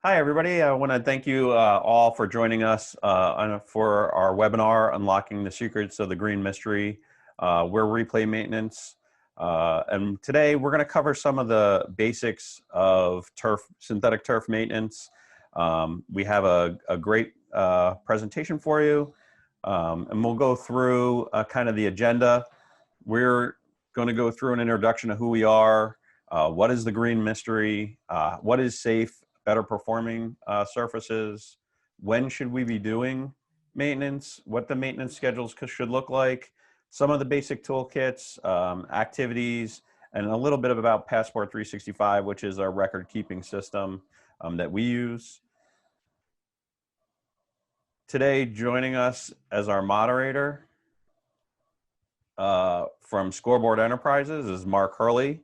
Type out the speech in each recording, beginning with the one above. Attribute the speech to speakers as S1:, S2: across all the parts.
S1: Hi, everybody. I want to thank you all for joining us for our webinar, Unlocking the Secrets of the Green Mystery. We're Replay Maintenance. And today we're going to cover some of the basics of synthetic turf maintenance. We have a great presentation for you, and we'll go through kind of the agenda. We're going to go through an introduction of who we are, what is the green mystery, what is safe, better performing surfaces, when should we be doing maintenance, what the maintenance schedules should look like, some of the basic toolkits, activities, and a little bit about Passport 365, which is our record keeping system that we use. Today, joining us as our moderator from Scoreboard Enterprises is Mark Hurley.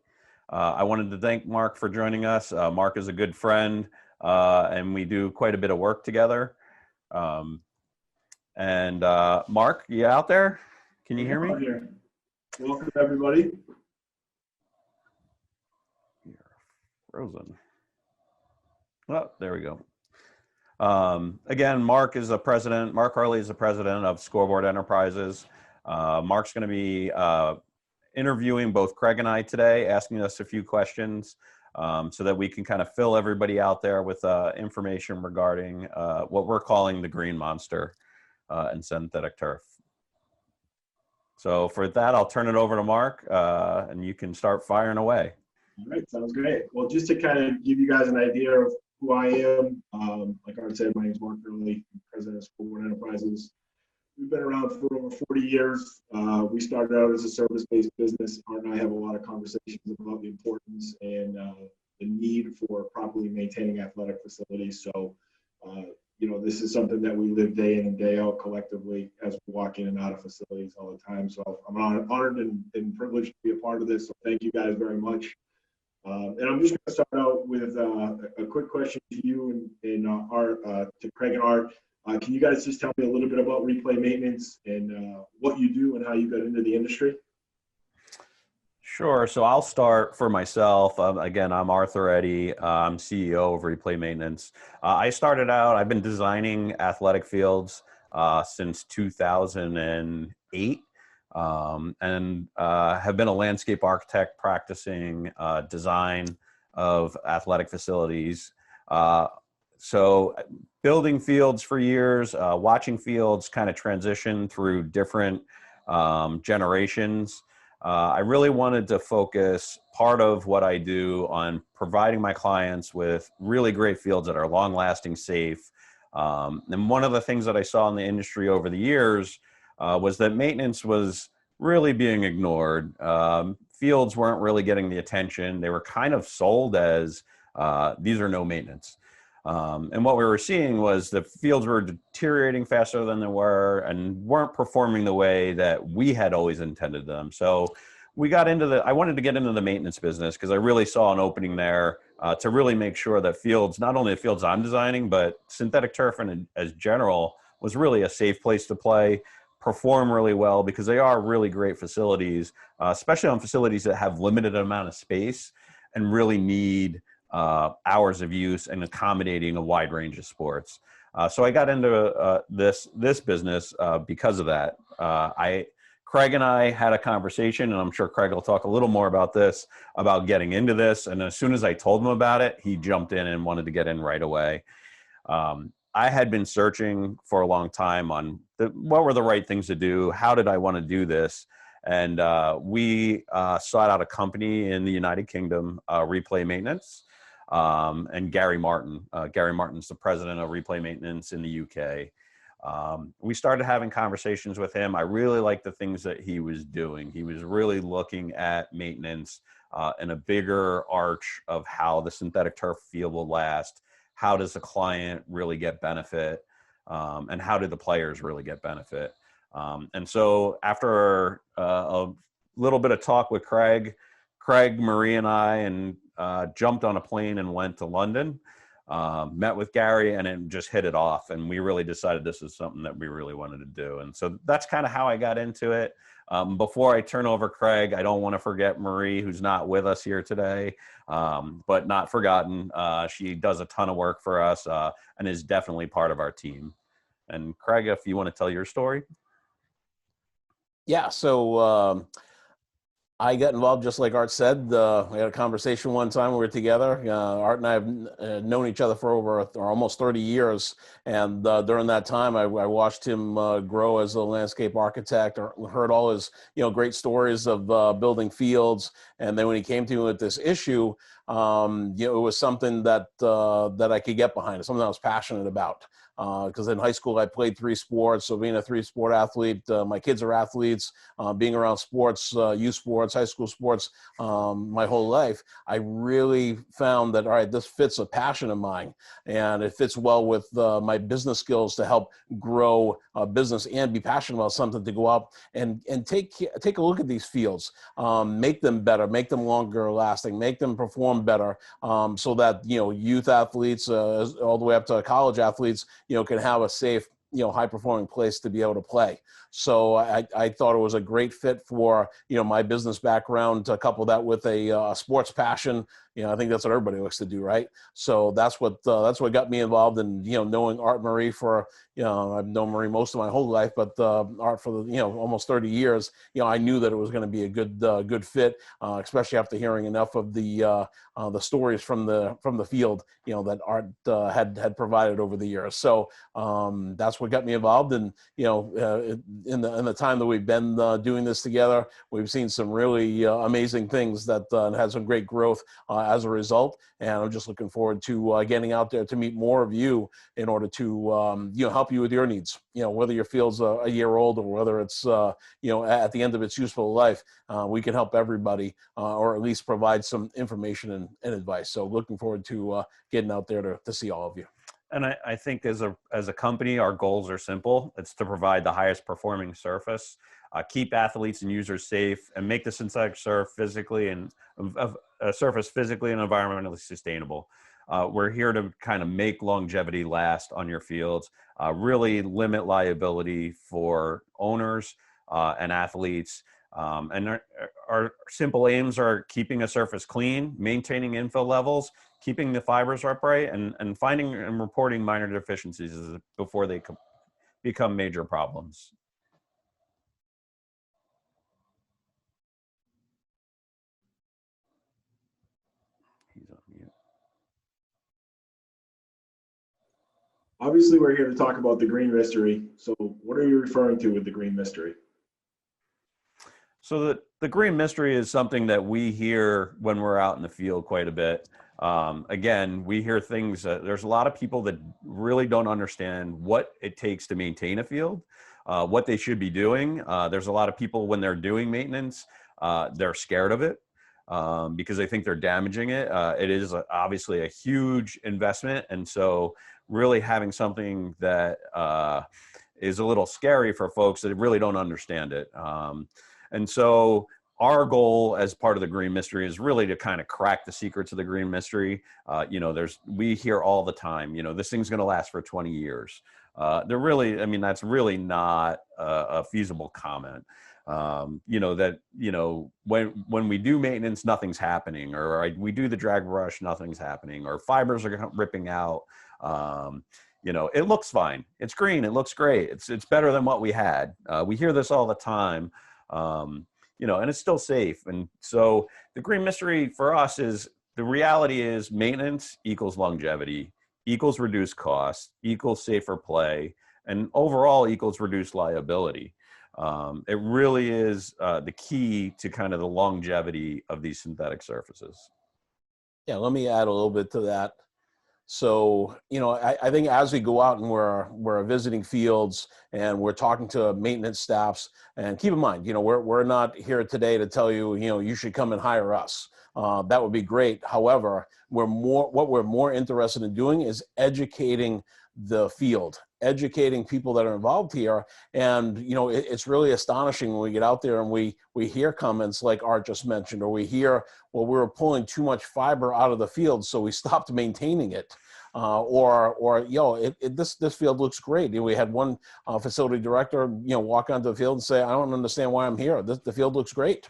S1: I wanted to thank Mark for joining us. Mark is a good friend, and we do quite a bit of work together. Mark, you out there? Can you hear me?
S2: Here. Welcome, everybody.
S1: You're frozen. Oh, there we go. Again, Mark Hurley is the president of Scoreboard Enterprises. Mark's going to be interviewing both Craig and I today, asking us a few questions so that we can kind of fill everybody out there with information regarding what we're calling the green monster in synthetic turf. So for that, I'll turn it over to Mark, and you can start firing away.
S2: All right, sounds great. Well, just to kind of give you guys an idea of who I am, like I said, my name is Mark Hurley, I'm president of Scoreboard Enterprises. We've been around for over 40 years. We started out as a service-based business. Art and I have a lot of conversations about the importance and the need for properly maintaining athletic facilities. So, you know, this is something that we live day in and day out collectively as we walk in and out of facilities all the time. So I'm honored and privileged to be a part of this. So thank you guys very much. And I'm just going to start out with a quick question to you and Art, to Craig and Art. Can you guys just tell me a little bit about replay maintenance and what you do and how you got into the industry?
S1: Sure. So I'll start for myself. Again, I'm Arthur Eddy. I'm CEO of Replay Maintenance. I started out, I've been designing athletic fields since 2008 and have been a landscape architect practicing design of athletic facilities. So building fields for years, watching fields kind of transition through different generations. I really wanted to focus part of what I do on providing my clients with really great fields that are long-lasting, safe. And one of the things that I saw in the industry over the years was that maintenance was really being ignored. Fields weren't really getting the attention. They were kind of sold as these are no maintenance. And what we were seeing was the fields were deteriorating faster than they were and weren't performing the way that we had always intended them. So we got into I wanted to get into the maintenance business because I really saw an opening there to really make sure that fields, not only the fields I'm designing, but synthetic turf and as general was really a safe place to play, perform really well because they are really great facilities, especially on facilities that have limited amount of space and really need hours of use and accommodating a wide range of sports. So I got into this business because of that. Craig and I had a conversation, and I'm sure Craig will talk a little more about this, about getting into this. And as soon as I told him about it, he jumped in and wanted to get in right away. I had been searching for a long time on what were the right things to do, how did I want to do this? And we sought out a company in the United Kingdom, Replay Maintenance. And Gary Martin. Gary Martin's the president of Replay Maintenance in the UK. We started having conversations with him. I really liked the things that he was doing. He was really looking at maintenance in a bigger arch of how the synthetic turf field will last. How does the client really get benefit? And how do the players really get benefit? And so after a little bit of talk with Craig, Marie and I, and jumped on a plane and went to London. met with Gary, and it just hit it off. And we really decided this is something that we really wanted to do. And so that's kind of how I got into it. Before I turn over Craig, I don't want to forget Marie, who's not with us here today, but not forgotten. She does a ton of work for us and is definitely part of our team. And Craig, if you want to tell your story.
S3: Yeah, so I got involved just like Art said. We had a conversation one time when we were together. Art and I have known each other for almost 30 years. And during that time, I watched him grow as a landscape architect, or heard all his great stories of building fields. And then when he came to me with this issue, it was something that I could get behind, something I was passionate about. Because in high school, I played 3 sports. So being a 3-sport athlete, my kids are athletes, being around sports, youth sports, high school sports, my whole life, I really found that, all right, this fits a passion of mine, and it fits well with my business skills to help grow a business and be passionate about something, to go out and take a look at these fields, make them better, make them longer lasting, make them perform better, so that, youth athletes, all the way up to college athletes, can have a safe, high performing place to be able to play. So I thought it was a great fit for, my business background, to couple that with a sports passion. I think that's what everybody looks to do, right? So that's what got me involved in, knowing Art Marie for, I've known Marie most of my whole life, but Art for the, almost 30 years. I knew that it was going to be a good fit, especially after hearing enough of the stories from the field, that Art had provided over the years. So that's what got me involved. And in the time that we've been doing this together, we've seen some really amazing things that had some great growth as a result. And I'm just looking forward to getting out there to meet more of you in order to help you with your needs. Whether your field's a year old, or whether it's at the end of its useful life, we can help everybody, or at least provide some information and advice. So looking forward to getting out there to see all of you.
S1: And I think as a company, our goals are simple. It's to provide the highest performing surface, keep athletes and users safe, and make the synthetic surface physically and environmentally sustainable. We're here to kind of make longevity last on your fields, really limit liability for owners and athletes. And our simple aims are keeping a surface clean, maintaining inflow levels, keeping the fibers upright, and finding and reporting minor deficiencies before they become major problems. He's on mute.
S2: Obviously, we're here to talk about the green mystery. So what are you referring to with the green mystery?
S1: So the green mystery is something that we hear when we're out in the field quite a bit. Again, we hear things, there's a lot of people that really don't understand what it takes to maintain a field, what they should be doing. There's a lot of people, when they're doing maintenance, they're scared of it because they think they're damaging it. It is obviously a huge investment. And so really having something that is a little scary for folks that really don't understand it. And so our goal as part of the green mystery is really to kind of crack the secrets of the green mystery. We hear all the time, this thing's going to last for 20 years. That's really not a feasible comment. When we do maintenance, nothing's happening, or we do the drag brush, nothing's happening, or fibers are ripping out. It looks fine. It's green. It looks great. It's better than what we had. We hear this all the time. And it's still safe. And so the green mystery for us is, the reality is maintenance equals longevity, equals reduced costs, equals safer play, and overall equals reduced liability. It really is the key to kind of the longevity of these synthetic surfaces.
S3: Yeah, let me add a little bit to that. So, I think as we go out and we're visiting fields and we're talking to maintenance staffs, and keep in mind, we're not here today to tell you, you should come and hire us. That would be great. However, what we're more interested in doing is educating the field, educating people that are involved here. And, it's really astonishing when we get out there and we hear comments like Art just mentioned, or we hear, well, we were pulling too much fiber out of the field, so we stopped maintaining it. or this field looks great. We had one facility director, walk onto the field and say, I don't understand why I'm here. The field looks great.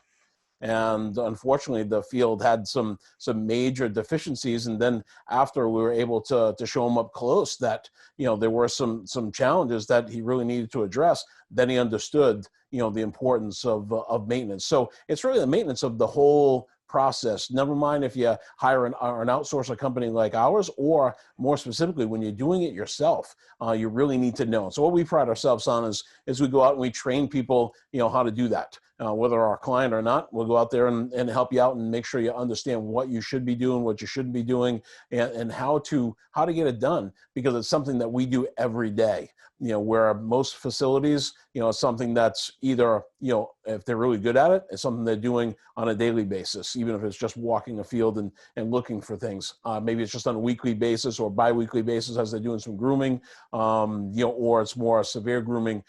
S3: And unfortunately, the field had some major deficiencies. And then after we were able to show him up close that, there were some challenges that he really needed to address, then he understood, the importance of maintenance. So it's really the maintenance of the whole process. Never mind if you hire an outsourcer company like ours, or more specifically, when you're doing it yourself, you really need to know. So what we pride ourselves on is we go out and we train people, how to do that. Whether our client or not, we'll go out there and help you out and make sure you understand what you should be doing, what you shouldn't be doing, and how to get it done, because it's something that we do every day. Where most facilities, it's something that's either, if they're really good at it, it's something they're doing on a daily basis, even if it's just walking a field and looking for things. Maybe it's just on a weekly basis or bi-weekly basis as they're doing some grooming, or it's more severe grooming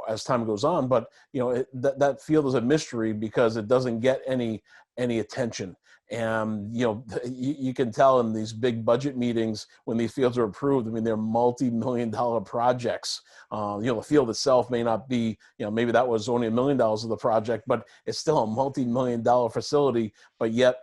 S3: as time goes on. But, that field is a mystery because it doesn't get any attention. And, you can tell in these big budget meetings when these fields are approved, I mean, they're multi-million-dollar projects. The field itself may not be, maybe that was only $1 million of the project, but it's still a multi-million-dollar facility, but yet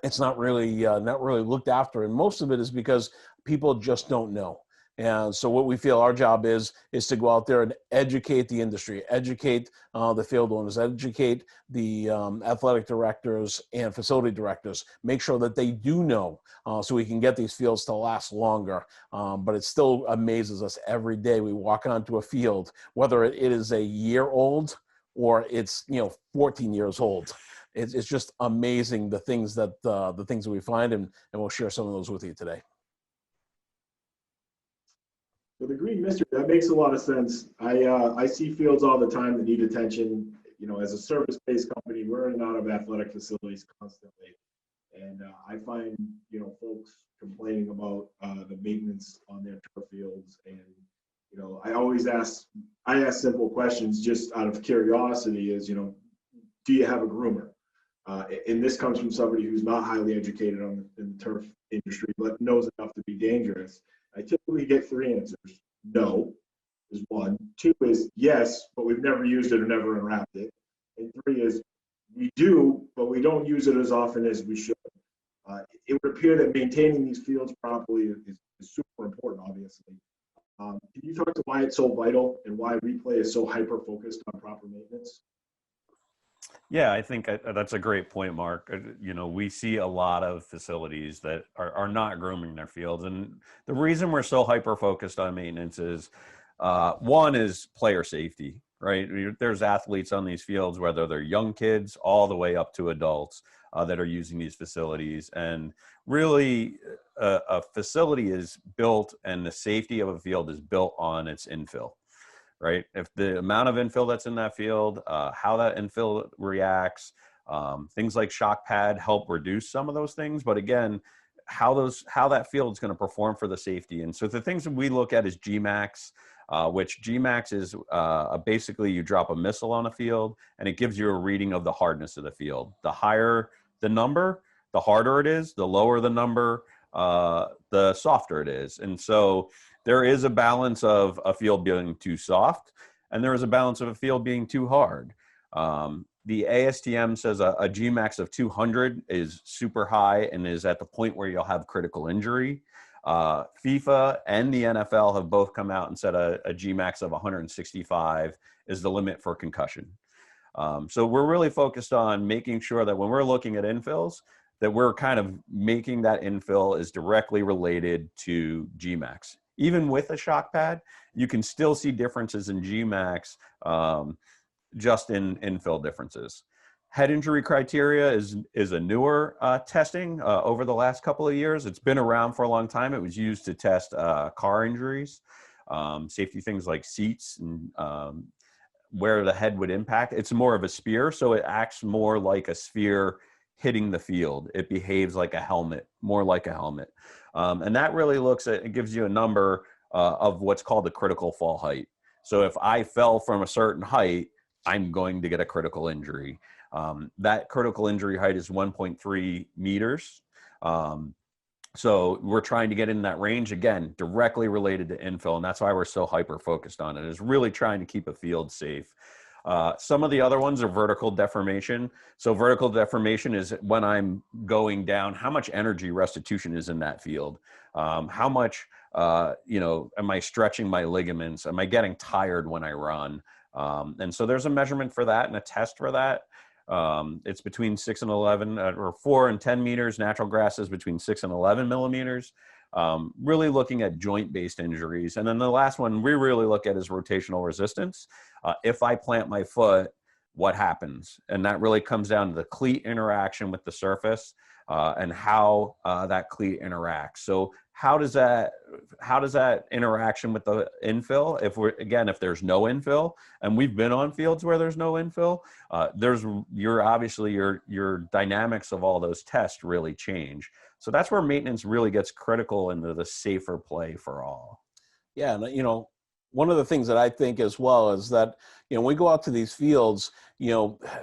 S3: it's not really looked after. And most of it is because people just don't know. And so what we feel our job is to go out there and educate the industry, educate the field owners, educate the athletic directors and facility directors, make sure that they do know so we can get these fields to last longer. But it still amazes us every day we walk onto a field, whether it is a year old or it's 14 years old. It's just amazing the things that we find, and we'll share some of those with you today.
S2: So the green mystery, that makes a lot of sense. I see fields all the time that need attention. As a service-based company, we're in and out of athletic facilities constantly. And I find, folks complaining about the maintenance on their turf fields. And, I ask simple questions just out of curiosity is, do you have a groomer? And this comes from somebody who's not highly educated in the turf industry, but knows enough to be dangerous. I typically get 3 answers. No is 1. 2 is yes, but we've never used it or never unwrapped it. And 3 is we do, but we don't use it as often as we should. It would appear that maintaining these fields properly is super important, obviously. Can you talk to why it's so vital and why replay is so hyper-focused on proper maintenance?
S1: Yeah, I think that's a great point, Mark. We see a lot of facilities that are not grooming their fields. And the reason we're so hyper-focused on maintenance is, one is player safety, right? There's athletes on these fields, whether they're young kids all the way up to adults that are using these facilities. And really, a facility is built, and the safety of a field is built on its infill. Right? If the amount of infill that's in that field, how that infill reacts, things like shock pad help reduce some of those things. But again, how that field is going to perform for the safety. And so the things that we look at is Gmax, which Gmax is basically you drop a missile on a field and it gives you a reading of the hardness of the field. The higher the number, the harder it is. The lower the number, the softer it is. And so there is a balance of a field being too soft, and there is a balance of a field being too hard. The ASTM says a Gmax of 200 is super high and is at the point where you'll have critical injury. FIFA and the NFL have both come out and said a Gmax of 165 is the limit for concussion. So we're really focused on making sure that when we're looking at infills, that we're kind of making that infill is directly related to Gmax. Even with a shock pad, you can still see differences in Gmax just in infill differences. Head injury criteria is a newer testing over the last couple of years. It's been around for a long time. It was used to test car injuries, safety things like seats and where the head would impact. It's more of a spear, so it acts more like a sphere hitting the field. It behaves like a helmet, more like a helmet. And that really it gives you a number of what's called the critical fall height. So if I fell from a certain height, I'm going to get a critical injury. That critical injury height is 1.3 meters. So we're trying to get in that range, again, directly related to infill. And that's why we're so hyper focused on it, is really trying to keep a field safe. Some of the other ones are vertical deformation. So vertical deformation is when I'm going down, how much energy restitution is in that field? How much, am I stretching my ligaments? Am I getting tired when I run? And so there's a measurement for that and a test for that. It's between 6 and 11, or 4 and 10 meters. Natural grass is between 6 and 11 millimeters. Really looking at joint-based injuries. And then the last one we really look at is rotational resistance. If I plant my foot, what happens? And that really comes down to the cleat interaction with the surface, and how that cleat interacts. So how does that interaction with the infill? If there's no infill, and we've been on fields where there's no infill, your dynamics of all those tests really change. So that's where maintenance really gets critical into the safer play for all.
S3: Yeah, and one of the things that I think as well is that, when we go out to these fields,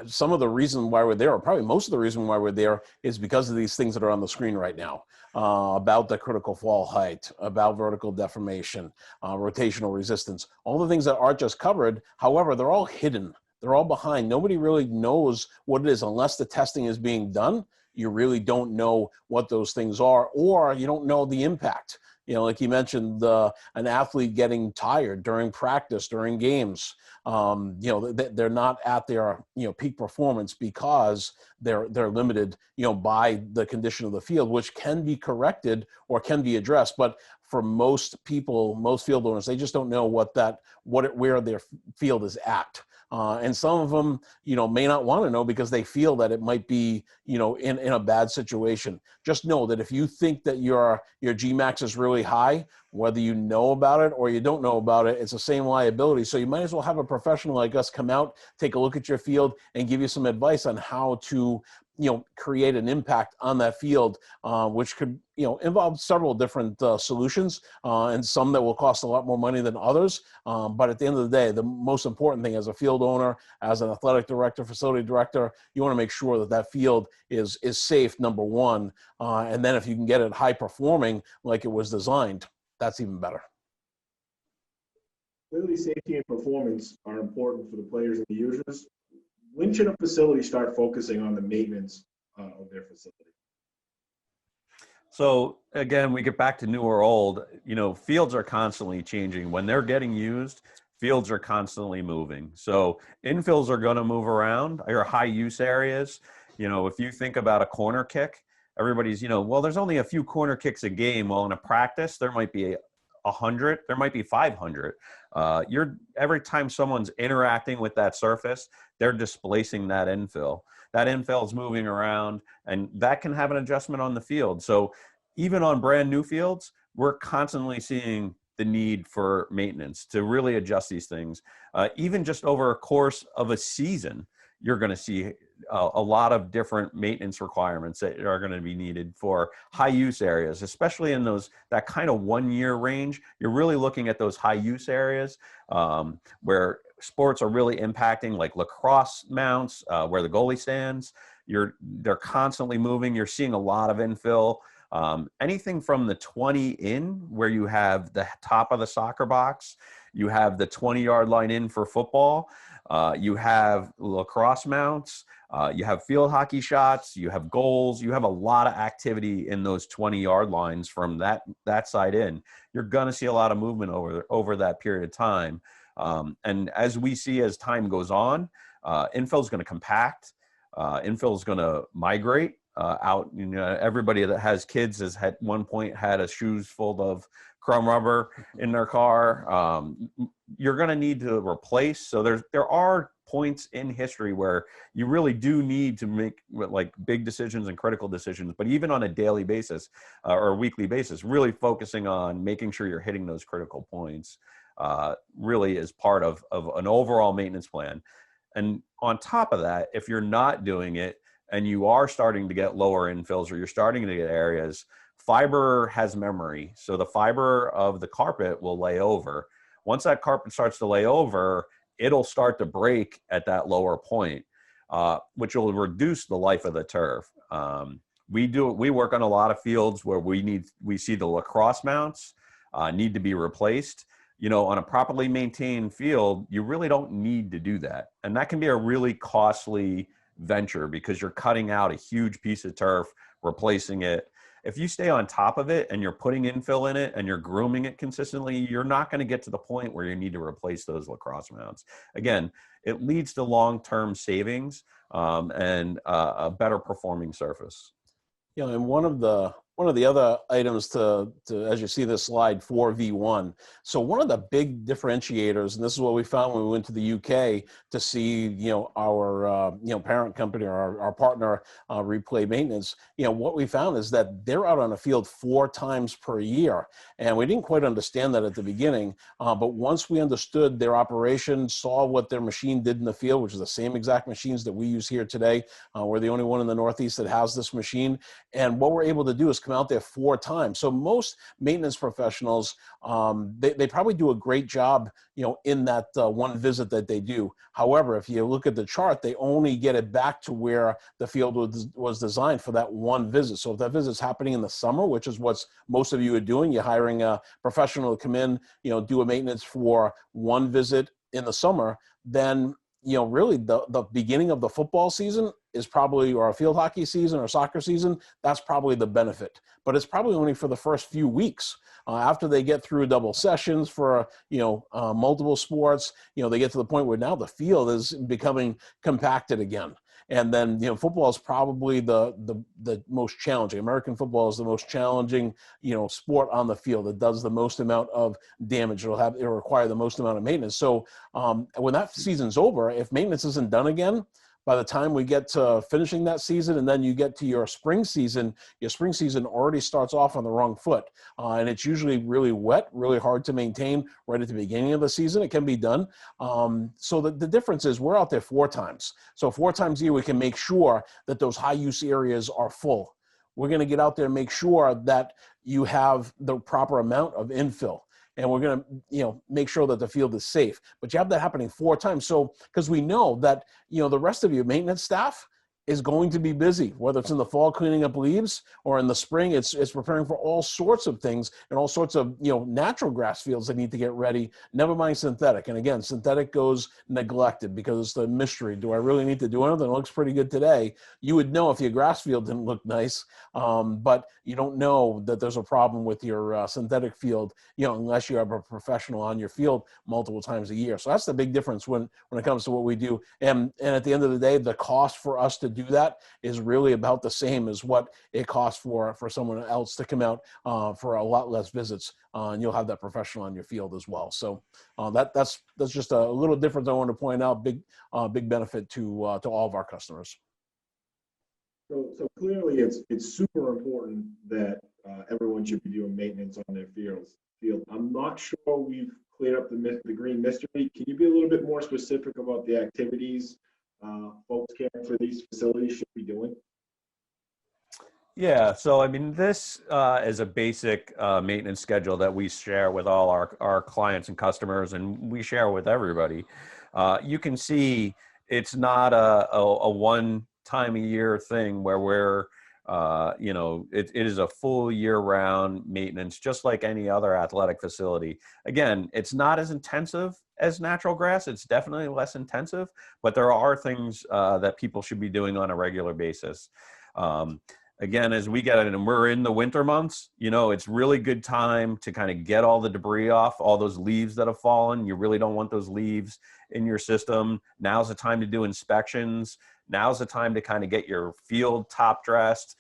S3: some of the reason why we're there, or probably most of the reason why we're there, is because of these things that are on the screen right now, about the critical fall height, about vertical deformation, rotational resistance, all the things that Art just covered. However, they're all hidden. They're all behind. Nobody really knows what it is unless the testing is being done. You really don't know what those things are, or you don't know the impact. Like you mentioned, an athlete getting tired during practice, during games. They're not at their peak performance because they're limited by the condition of the field, which can be corrected or can be addressed. But for most people, most field owners, they just don't know where their field is at. And some of them, may not want to know because they feel that it might be, in a bad situation. Just know that if you think that your Gmax is really high, whether you know about it or you don't know about it, it's the same liability. So you might as well have a professional like us come out, take a look at your field, and give you some advice on how to create an impact on that field, which could, involve several different solutions, and some that will cost a lot more money than others. But at the end of the day, the most important thing as a field owner, as an athletic director, facility director, you want to make sure that that field is safe, number one. And then if you can get it high performing like it was designed, that's even better.
S2: Clearly, safety and performance are important for the players and the users. When should a facility start focusing on the maintenance of their facility?
S1: So again, we get back to new or old, fields are constantly changing. When they're getting used, fields are constantly moving. So infills are going to move around, or high use areas. If you think about a corner kick, everybody's, there's only a few corner kicks a game. Well, in a practice, there might be 100, there might be 500. Every time someone's interacting with that surface, they're displacing that infill. That infill is moving around, and that can have an adjustment on the field. So even on brand new fields, we're constantly seeing the need for maintenance to really adjust these things. Even just over a course of a season, you're going to see a lot of different maintenance requirements that are going to be needed for high use areas, especially in that kind of 1 year range. You're really looking at those high use areas where sports are really impacting, like lacrosse mounts, where the goalie stands. They're constantly moving. You're seeing a lot of infill. Anything from the 20 in, where you have the top of the soccer box, you have the 20-yard line in for football, you have lacrosse mounts, you have field hockey shots, you have goals, you have a lot of activity in those 20-yard lines from that side in. You're going to see a lot of movement over that period of time. And as we see as time goes on, infill is going to compact, infill is going to migrate out. Everybody that has kids has at one point had a shoes full of crumb rubber in their car. You're going to need to replace. So there are points in history where you really do need to make like big decisions and critical decisions, but even on a daily basis or a weekly basis, really focusing on making sure you're hitting those critical points really is part of an overall maintenance plan. And on top of that, if you're not doing it and you are starting to get lower infills, or you're starting to get areas, fiber has memory. So the fiber of the carpet will lay over. Once that carpet starts to lay over, it'll start to break at that lower point, which will reduce the life of the turf. We work on a lot of fields where we see the lacrosse mounts need to be replaced. You know, on a properly maintained field, you really don't need to do that. And that can be a really costly venture because you're cutting out a huge piece of turf, replacing it. If you stay on top of it and you're putting infill in it and you're grooming it consistently, you're not going to get to the point where you need to replace those lacrosse mounts. Again, it leads to long-term savings and a better performing surface.
S3: You know, and one of the other items to as you see this slide 4v1. So one of the big differentiators, and this is what we found when we went to the UK to see, you know, our parent company or our partner Replay Maintenance. You know, what we found is that they're out on the field 4 times per year, and we didn't quite understand that at the beginning. But once we understood their operation, saw what their machine did in the field, which is the same exact machines that we use here today. We're the only one in the Northeast that has this machine. And what we're able to do is come out there 4 times. So most maintenance professionals, they probably do a great job, you know, in that one visit that they do. However, if you look at the chart, they only get it back to where the field was designed for that one visit. So if that visit's happening in the summer, which is what most of you are doing, you're hiring a professional to come in, you know, do a maintenance for one visit in the summer, then, you know, really the beginning of the football season is probably, or a field hockey season or soccer season, that's probably the benefit. But it's probably only for the first few weeks. After they get through double sessions for, you know, multiple sports, you know, they get to the point where now the field is becoming compacted again. And then, you know, football is probably the most challenging. American football is the most challenging, you know, sport on the field. It does the most amount of damage. It'll require the most amount of maintenance. So when that season's over, if maintenance isn't done again, by the time we get to finishing that season and then you get to your spring season already starts off on the wrong foot. And it's usually really wet, really hard to maintain right at the beginning of the season. It can be done. So the difference is we're out there 4 times. So 4 times a year, we can make sure that those high use areas are full. We're going to get out there and make sure that you have the proper amount of infill. And we're going to, you know, make sure that the field is safe. But you have that happening 4 times. So, because we know that, you know, the rest of your maintenance staff is going to be busy, whether it's in the fall cleaning up leaves or in the spring, it's preparing for all sorts of things and all sorts of, you know, natural grass fields that need to get ready, never mind synthetic. And again, synthetic goes neglected because it's the mystery. Do I really need to do anything? It looks pretty good today. You would know if your grass field didn't look nice, but you don't know that there's a problem with your synthetic field, you know, unless you have a professional on your field multiple times a year. So that's the big difference when it comes to what we do. And at the end of the day, the cost for us to do that is really about the same as what it costs for someone else to come out for a lot less visits, and you'll have that professional on your field as well. So that's just a little difference I want to point out. Big benefit to all of our customers.
S2: So clearly, it's super important that everyone should be doing maintenance on their field. I'm not sure we've cleared up the green mystery. Can you be a little bit more specific about the activities folks caring for these facilities should be doing?
S1: Yeah, so I mean, this is a basic maintenance schedule that we share with all our clients and customers, and we share with everybody. You can see it's not a one time a year thing where we're, you know, it is a full year round maintenance, just like any other athletic facility. Again, it's not as intensive as natural grass. It's definitely less intensive, but there are things that people should be doing on a regular basis. Again, as we get it, and we're in the winter months, you know, it's really good time to kind of get all the debris off, all those leaves that have fallen. You really don't want those leaves in your system. Now's the time to do inspections. Now's the time to kind of get your field top dressed,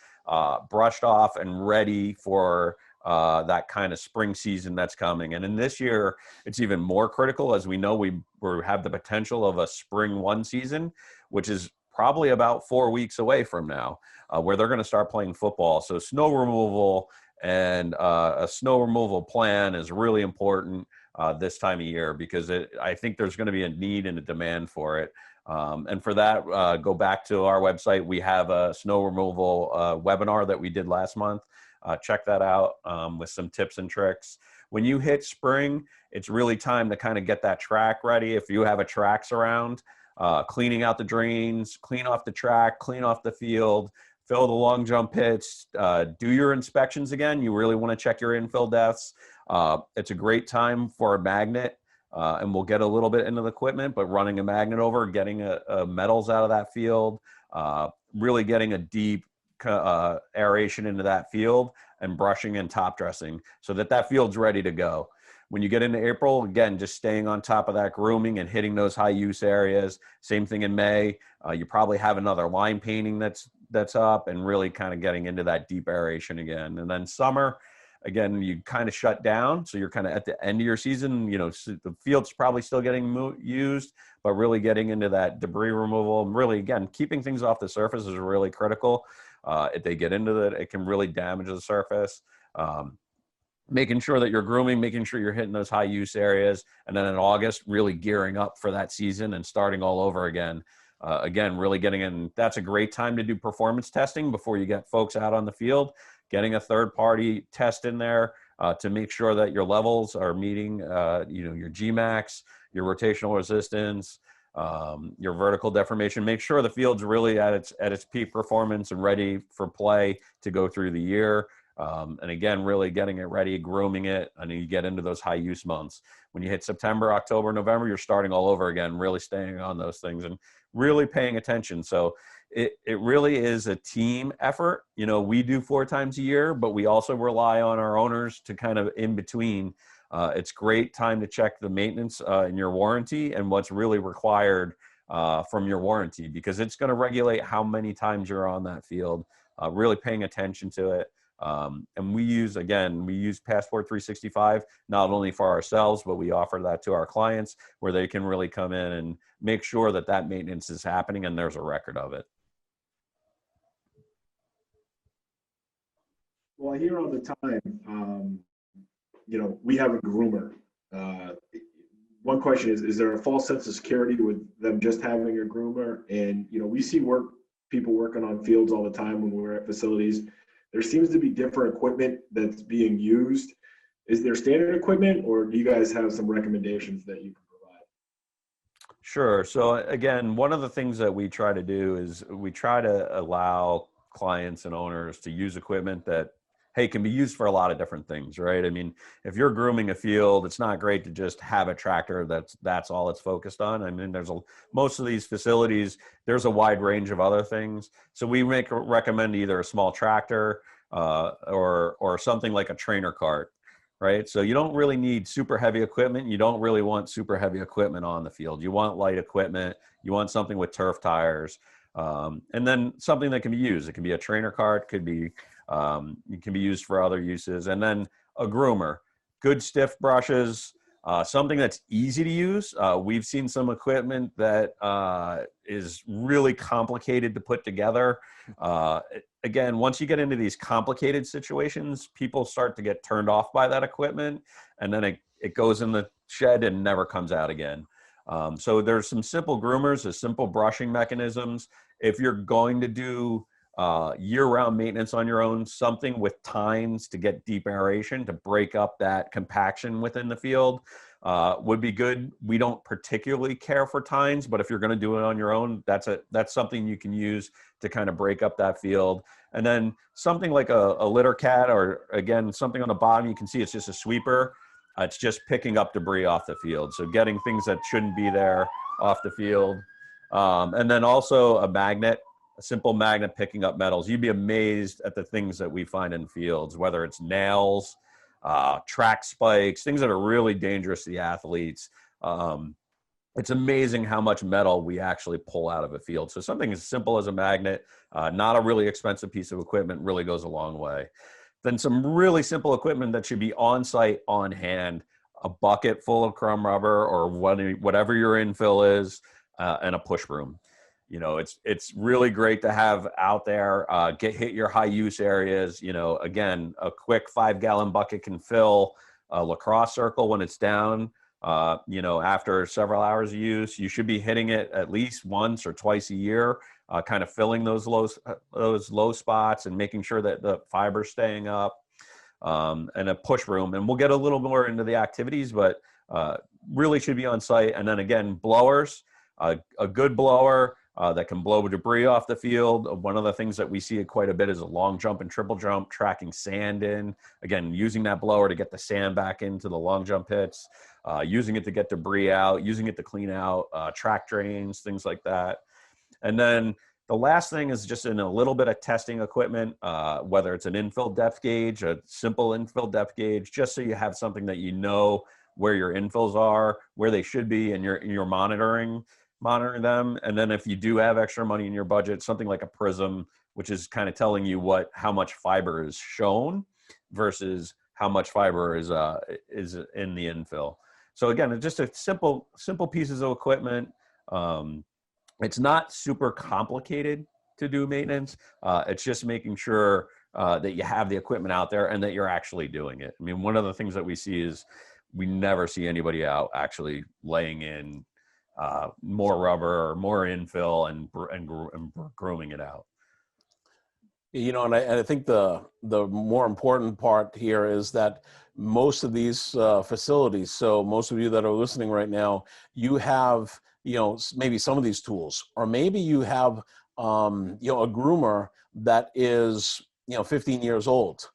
S1: brushed off, and ready for that kind of spring season that's coming. And in this year, it's even more critical, as we know we have the potential of a spring 1 season, which is probably about 4 weeks away from now, where they're going to start playing football. So snow removal and a snow removal plan is really important this time of year, because I think there's going to be a need and a demand for it. And for that, go back to our website. We have a snow removal webinar that we did last month. Check that out with some tips and tricks. When you hit spring, it's really time to kind of get that track ready. If you have a tracks around, cleaning out the drains, clean off the track, clean off the field, fill the long jump pits, do your inspections again. You really want to check your infill depths. It's a great time for a magnet, and we'll get a little bit into the equipment, but running a magnet over, getting a metals out of that field, really getting a deep aeration into that field, and brushing and top dressing so that that field's ready to go. When you get into April, again, just staying on top of that grooming and hitting those high use areas. Same thing in May. You probably have another line painting that's up, and really kind of getting into that deep aeration again. And then summer, again, you kind of shut down. So you're kind of at the end of your season, you know, the field's probably still getting used, but really getting into that debris removal. And really, again, keeping things off the surface is really critical. If they get into it, it can really damage the surface. Making sure that you're grooming, making sure you're hitting those high use areas. And then in August, really gearing up for that season and starting all over again. Again, really getting in. That's a great time to do performance testing before you get folks out on the field. Getting a third party test in there to make sure that your levels are meeting, you know, your Gmax, your rotational resistance, your vertical deformation. Make sure the field's really at its peak performance and ready for play to go through the year. And again, really getting it ready, grooming it, and you get into those high use months. When you hit September, October, November, you're starting all over again, really staying on those things and really paying attention. So it really is a team effort. You know, we do 4 times a year, but we also rely on our owners to kind of in between. It's great time to check the maintenance in your warranty and what's really required from your warranty, because it's going to regulate how many times you're on that field, really paying attention to it. And we use Passport 365, not only for ourselves, but we offer that to our clients where they can really come in and make sure that that maintenance is happening and there's a record of it.
S2: Well, here all the time, you know, we have a groomer. One question is there a false sense of security with them just having a groomer? And, you know, we see people working on fields all the time when we're at facilities. There seems to be different equipment that's being used. Is there standard equipment, or do you guys have some recommendations that you can provide?
S1: Sure. So again, one of the things that we try to do is we try to allow clients and owners to use equipment that, hey, can be used for a lot of different things, right? I mean, if you're grooming a field, it's not great to just have a tractor that's all it's focused on. I mean, most of these facilities, there's a wide range of other things. So we recommend either a small tractor or something like a trainer cart, right? So you don't really need super heavy equipment. You don't really want super heavy equipment on the field. You want light equipment. You want something with turf tires, and then something that can be used. It can be a trainer cart, it can be used for other uses. And then a groomer, good stiff brushes, something that's easy to use. We've seen some equipment that is really complicated to put together. Again, once you get into these complicated situations, people start to get turned off by that equipment, and then it goes in the shed and never comes out again. So there's some simple groomers, there's simple brushing mechanisms. If you're going to do year-round maintenance on your own, something with tines to get deep aeration to break up that compaction within the field would be good. We don't particularly care for tines, but if you're going to do it on your own, that's something you can use to kind of break up that field. And then something like a litter cat, or again, something on the bottom, you can see it's just a sweeper. It's just picking up debris off the field. So getting things that shouldn't be there off the field. And then also a magnet. A simple magnet picking up metals. You'd be amazed at the things that we find in fields, whether it's nails, track spikes, things that are really dangerous to the athletes. It's amazing how much metal we actually pull out of a field. So something as simple as a magnet, not a really expensive piece of equipment, really goes a long way. Then some really simple equipment that should be on site, on hand, a bucket full of crumb rubber or whatever your infill is, and a push broom. You know, it's really great to have out there, hit your high use areas. You know, again, a quick 5-gallon bucket can fill a lacrosse circle when it's down. You know, after several hours of use, you should be hitting it at least once or twice a year, kind of filling those low spots and making sure that the fiber's staying up, and a push broom. And we'll get a little more into the activities, but really should be on site. And then again, blowers, a good blower. that can blow debris off the field. One of the things that we see quite a bit is a long jump and triple jump, tracking sand in. Again, using that blower to get the sand back into the long jump hits, using it to get debris out, using it to clean out track drains, things like that. And then the last thing is just in a little bit of testing equipment, whether it's an infill depth gauge, a simple infill depth gauge, just so you have something that you know where your infills are, where they should be, and you're monitoring them. And then if you do have extra money in your budget, something like a prism, which is kind of telling you how much fiber is shown versus how much fiber is in the infill. So again, it's just a simple pieces of equipment. It's not super complicated to do maintenance. It's just making sure that you have the equipment out there and that you're actually doing it. I mean, one of the things that we see is we never see anybody out actually laying in more rubber or more infill and grooming it out.
S3: You know, and I think the more important part here is that most of these facilities, so most of you that are listening right now, you have, you know, maybe some of these tools, or maybe you have, you know, a groomer that is, you know, 15 years old.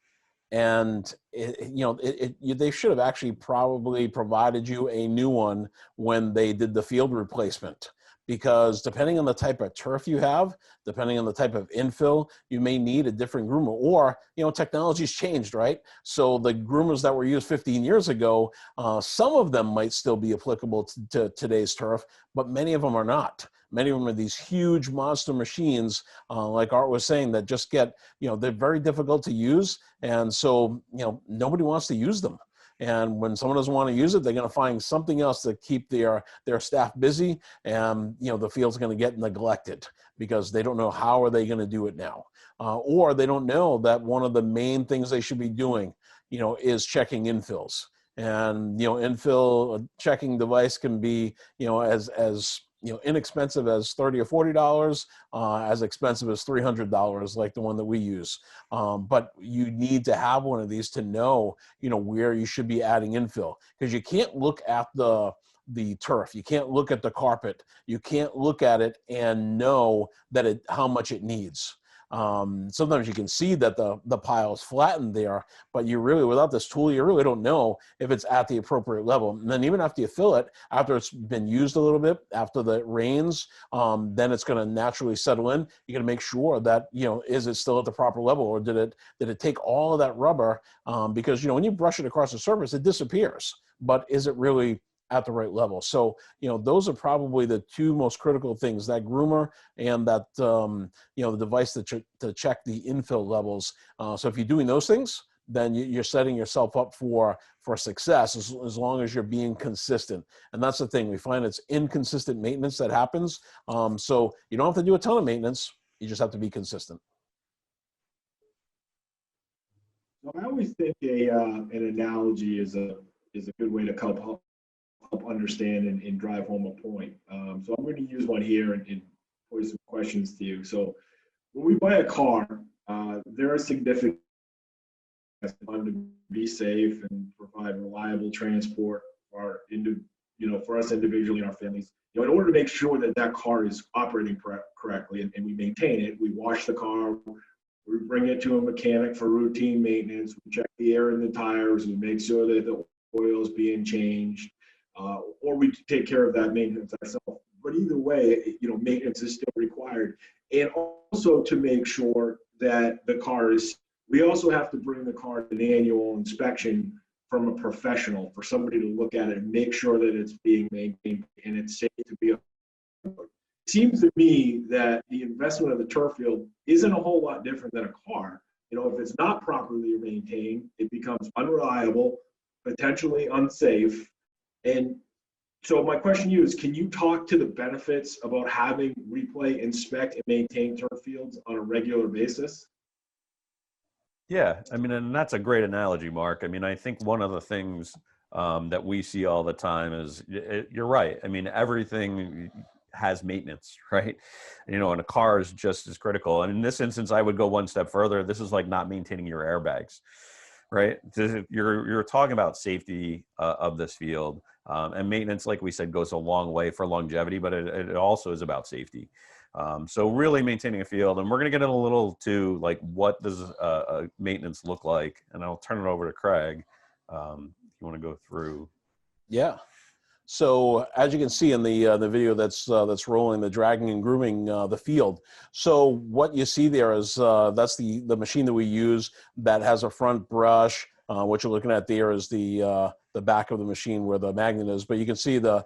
S3: And, they should have actually probably provided you a new one when they did the field replacement, because depending on the type of turf you have, depending on the type of infill, you may need a different groomer. Or, you know, technology's changed, right? So the groomers that were used 15 years ago, some of them might still be applicable to today's turf, but many of them are not. Many of them are these huge monster machines, like Art was saying, that just get, you know, they're very difficult to use. And so, you know, nobody wants to use them. And when someone doesn't want to use it, they're going to find something else to keep their staff busy. And, you know, the field's going to get neglected because they don't know how are they going to do it now. Or they don't know that one of the main things they should be doing, you know, is checking infills. And, you know, infill checking device can be, you know, as you know, inexpensive as $30 or $40, as expensive as $300, like the one that we use. But you need to have one of these to know, you know, where you should be adding infill, because you can't look at the turf, you can't look at the carpet, you can't look at it and know that how much it needs. Sometimes you can see that the pile is flattened there, but you really, without this tool, you really don't know if it's at the appropriate level. And then even after you fill it, after it's been used a little bit, after the rains, then it's going to naturally settle in. You got to make sure that, you know, is it still at the proper level, or did it take all of that rubber? Because, you know, when you brush it across the surface, it disappears, but is it really at the right level? So, you know, those are probably the two most critical things, that groomer and that, you know, the device to check the infill levels. So if you're doing those things, then you're setting yourself up for success as long as you're being consistent. And that's the thing. We find it's inconsistent maintenance that happens. So you don't have to do a ton of maintenance. You just have to be consistent.
S2: So I always think an analogy is a good way to help understand and drive home a point. So I'm going to use one here and pose some questions to you. So when we buy a car, there are significant to be safe and provide reliable transport for for us individually and our families. You know, in order to make sure that that car is operating correctly and we maintain it, we wash the car, we bring it to a mechanic for routine maintenance, we check the air in the tires, we make sure that the oil is being changed. Or we take care of that maintenance ourselves. But either way, you know, maintenance is still required. And also to make sure that the car is, we also have to bring the car to an annual inspection from a professional, for somebody to look at it and make sure that it's being maintained and it's safe to be. It seems to me that the investment of the turf field isn't a whole lot different than a car. You know, if it's not properly maintained, it becomes unreliable, potentially unsafe. And so my question to you is, can you talk to the benefits about having replay, inspect, and maintain turf fields on a regular basis?
S1: Yeah, I mean, and that's a great analogy, Mark. I mean, I think one of the things that we see all the time is, you're right. I mean, everything has maintenance, right? You know, and a car is just as critical. And in this instance, I would go one step further. This is like not maintaining your airbags, right? You're talking about safety of this field. And maintenance, like we said, goes a long way for longevity, but it also is about safety. So really maintaining a field, and we're going to get in a little to like what does maintenance look like, and I'll turn it over to Craig. If you want to go through.
S3: Yeah. So as you can see in the video that's rolling, the dragging and grooming the field. So what you see there is that's the machine that we use that has a front brush. What you're looking at there is the back of the machine where the magnet is. But you can see the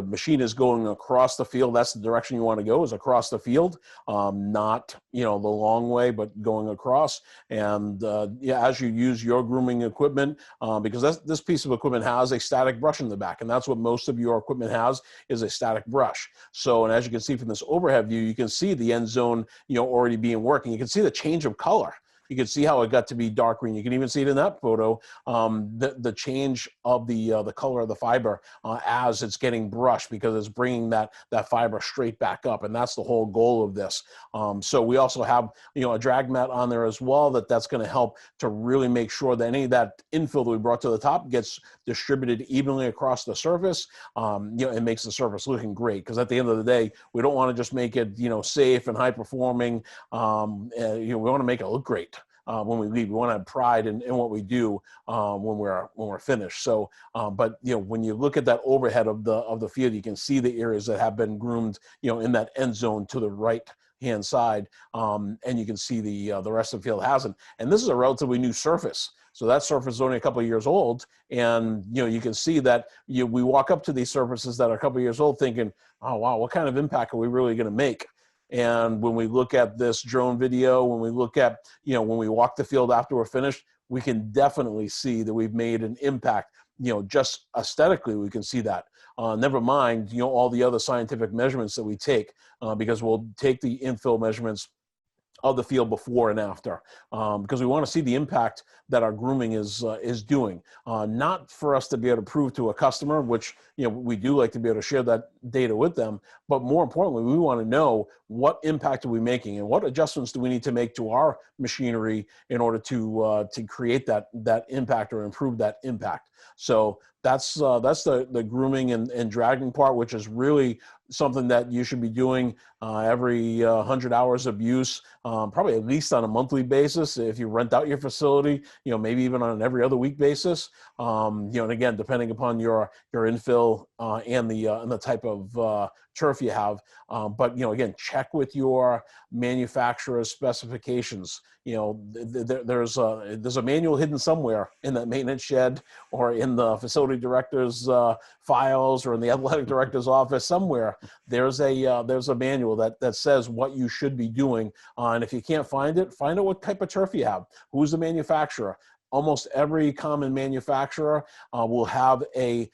S3: machine is going across the field. That's the direction you want to go, is across the field, not, the long way, but going across. And yeah, as you use your grooming equipment, because this piece of equipment has a static brush in the back, and that's what most of your equipment has, is a static brush. So, and as you can see from this overhead view, you can see the end zone, already being working. You can see the change of color. You can see how it got to be dark green. You can even see it in that photo, the change of the color of the fiber as it's getting brushed, because it's bringing that fiber straight back up, and that's the whole goal of this. So we also have a drag mat on there as well that's going to help to really make sure that any of that infill that we brought to the top gets distributed evenly across the surface. It makes the surface looking great, because at the end of the day, we don't want to just make it safe and high performing. We want to make it look great. When we leave, we want to have pride in what we do when we're finished. So, but when you look at that overhead of the field, you can see the areas that have been groomed, in that end zone to the right hand side, and you can see the rest of the field hasn't. And this is a relatively new surface. So that surface is only a couple of years old, and you can see that we walk up to these surfaces that are a couple of years old, thinking, oh wow, what kind of impact are we really going to make? And when we look at this drone video, when we look at, when we walk the field after we're finished, we can definitely see that we've made an impact. Just aesthetically, we can see that. Never mind, all the other scientific measurements that we take, because we'll take the infill measurements of the field before and after, because we want to see the impact that our grooming is doing. Not for us to be able to prove to a customer, which we do like to be able to share that data with them, but more importantly, we want to know what impact are we making and what adjustments do we need to make to our machinery in order to create that impact or improve that impact. So that's the grooming and dragging part, which is really something that you should be doing every 100 hours of use, probably at least on a monthly basis. If you rent out your facility, maybe even on an every other week basis. And again, depending upon your infill and the type of turf you have. But again, check with your manufacturer's specifications. There's a manual hidden somewhere in that maintenance shed or in the facility director's files or in the athletic director's office somewhere. There's a manual that says what you should be doing. And if you can't find out what type of turf you have. Who's the manufacturer? Almost every common manufacturer will have a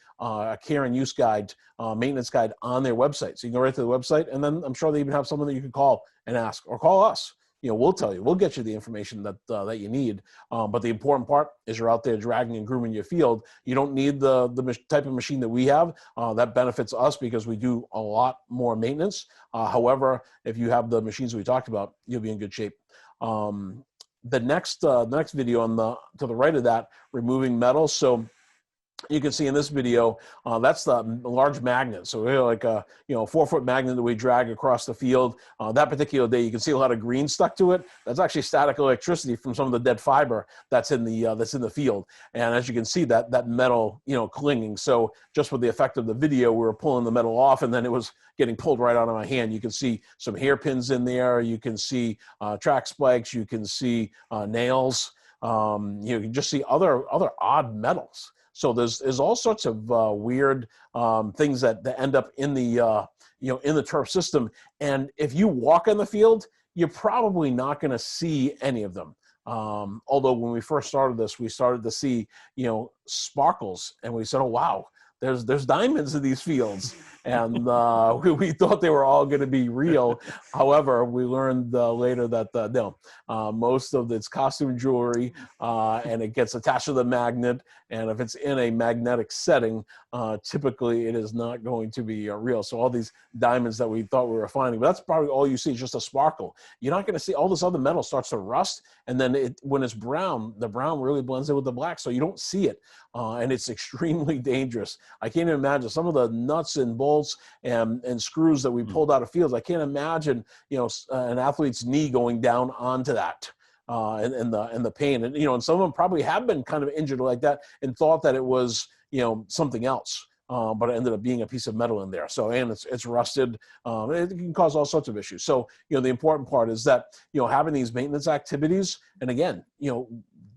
S3: care and use guide, maintenance guide on their website. So you can go right to the website, and then I'm sure they even have someone that you can call and ask, or call us. We'll tell you, we'll get you the information that you need. But the important part is you're out there dragging and grooming your field. You don't need the type of machine that we have. That benefits us because we do a lot more maintenance. However, if you have the machines we talked about, you'll be in good shape. The next video to the right of that, removing metal. So you can see in this video, that's the large magnet. So we're like a 4-foot magnet that we drag across the field. That particular day, you can see a lot of green stuck to it. That's actually static electricity from some of the dead fiber that's in the field. And as you can see, that metal clinging. So just with the effect of the video, we were pulling the metal off, and then it was getting pulled right out of my hand. You can see some hairpins in there. You can see track spikes. You can see nails. You can just see other odd metals. So there's all sorts of weird things that end up in the in the turf system. And if you walk on the field, you're probably not going to see any of them. Although when we first started this, we started to see sparkles, and we said, "Oh wow, there's diamonds in these fields." And we thought they were all going to be real. However, we learned later that no, most of it's costume jewelry, and it gets attached to the magnet. And if it's in a magnetic setting, typically it is not going to be real. So all these diamonds that we thought we were finding, but that's probably all you see is just a sparkle. You're not going to see all this other metal starts to rust, and then when it's brown, the brown really blends in with the black, so you don't see it, and it's extremely dangerous. I can't even imagine some of the nuts and bolts bolts and screws that we pulled out of fields. I can't imagine, an athlete's knee going down onto that. And the pain, and some of them probably have been kind of injured like that and thought that it was something else, but it ended up being a piece of metal in there. So, and it's rusted. It can cause all sorts of issues. So the important part is that having these maintenance activities, and again,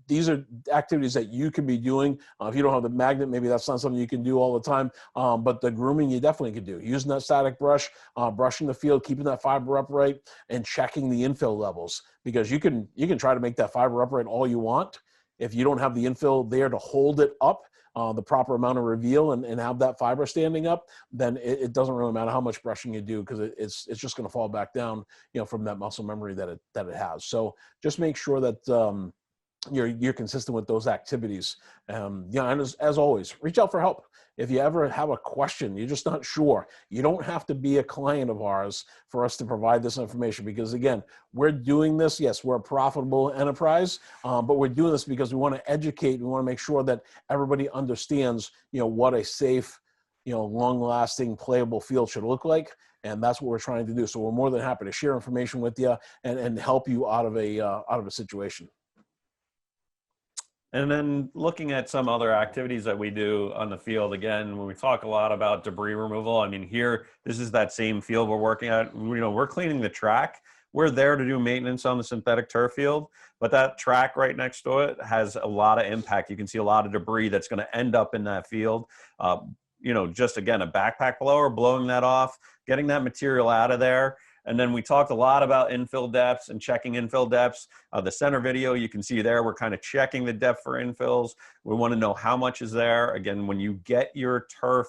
S3: these are activities that you can be doing. If you don't have the magnet, maybe that's not something you can do all the time. But the grooming you definitely can do. Using that static brush, brushing the field, keeping that fiber upright, and checking the infill levels. Because you can try to make that fiber upright all you want. If you don't have the infill there to hold it up, the proper amount of reveal and have that fiber standing up, then it doesn't really matter how much brushing you do, because it's just going to fall back down, from that muscle memory that it has. So just make sure that you're consistent with those activities. And as always, reach out for help. If you ever have a question, you're just not sure, you don't have to be a client of ours for us to provide this information, because again, we're doing this. Yes, we're a profitable enterprise, but we're doing this because we want to educate. We want to make sure that everybody understands, what a safe, long-lasting, playable field should look like. And that's what we're trying to do. So we're more than happy to share information with you and help you out of a situation.
S1: And then looking at some other activities that we do on the field, again, when we talk a lot about debris removal, I mean, here, this is that same field we're working at. We're cleaning the track. We're there to do maintenance on the synthetic turf field, but that track right next to it has a lot of impact. You can see a lot of debris that's going to end up in that field. Just again, a backpack blower, blowing that off, getting that material out of there. And then we talked a lot about infill depths and checking infill depths. The center video, you can see there, we're kind of checking the depth for infills. We want to know how much is there. Again, when you get your turf,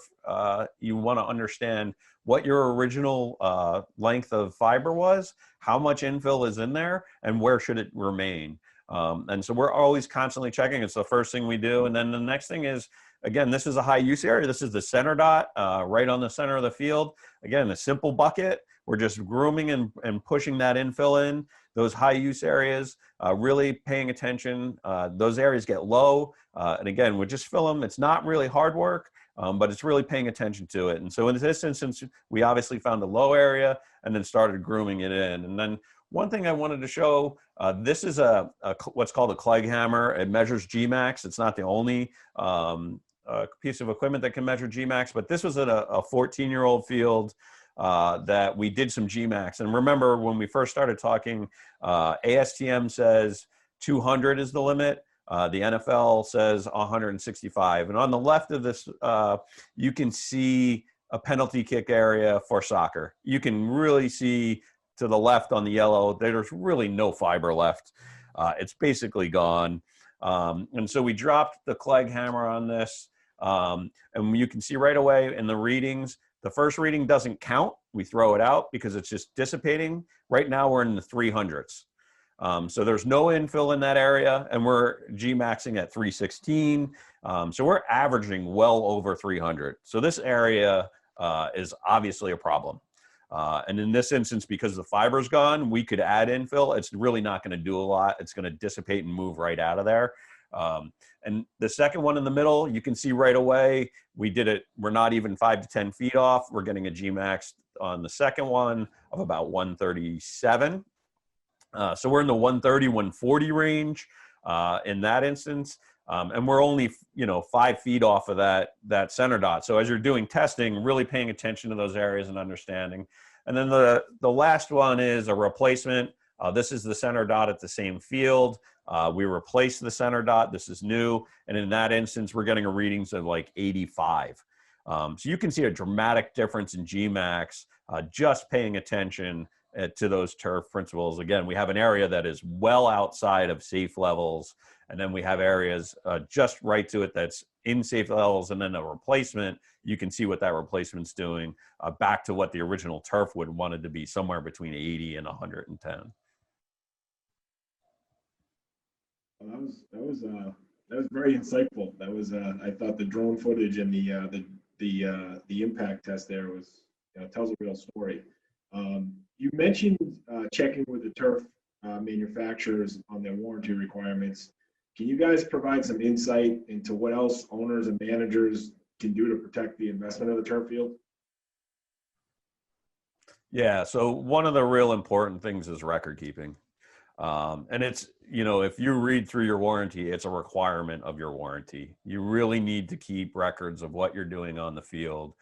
S1: you want to understand what your original length of fiber was, how much infill is in there, and where should it remain. And so we're always constantly checking. It's the first thing we do. And then the next thing is, again, this is a high use area. This is the center dot right on the center of the field. Again, a simple bucket. We're just grooming and pushing that infill in. Those high use areas, really paying attention. Those areas get low. And again, we just fill them. It's not really hard work, but it's really paying attention to it. And so in this instance, we obviously found a low area and then started grooming it in. And then one thing I wanted to show, this is what's called a Clegg hammer. It measures Gmax. It's not the only piece of equipment that can measure Gmax, but this was at a 14-year-old field that we did some Gmax. And remember, when we first started talking, ASTM says 200 is the limit. The NFL says 165. And on the left of this, you can see a penalty kick area for soccer. You can really see to the left on the yellow, there's really no fiber left. It's basically gone. And so we dropped the Clegg hammer on this. And you can see right away in the readings, the first reading doesn't count. We throw it out because it's just dissipating. Right now we're in the 300s. So there's no infill in that area, and we're Gmaxing at 316. So we're averaging well over 300. So this area is obviously a problem. And in this instance, because the fiber's gone, we could add infill. It's really not going to do a lot. It's going to dissipate and move right out of there. And the second one in the middle, you can see right away, we did it. We're not even 5 to 10 feet off. We're getting a Gmax on the second one of about 137. So we're in the 130, 140 range in that instance. And we're only, 5 feet off of that center dot. So as you're doing testing, really paying attention to those areas and understanding. And then the last one is a replacement. This is the center dot at the same field. We replaced the center dot. This is new. And in that instance, we're getting a readings of like 85. So you can see a dramatic difference in Gmax just paying attention to those turf principles. Again, we have an area that is well outside of safe levels. And then we have areas just right to it that's in safe levels. And then a replacement, you can see what that replacement's doing back to what the original turf would wanted to be, somewhere between 80 and 110.
S2: That was very insightful. That was I thought the drone footage and the impact test there was tells a real story. You mentioned checking with the turf manufacturers on their warranty requirements. Can you guys provide some insight into what else owners and managers can do to protect the investment of the turf field?
S1: Yeah. So one of the real important things is record keeping. And it's, if you read through your warranty, it's a requirement of your warranty. You really need to keep records of what you're doing on the field.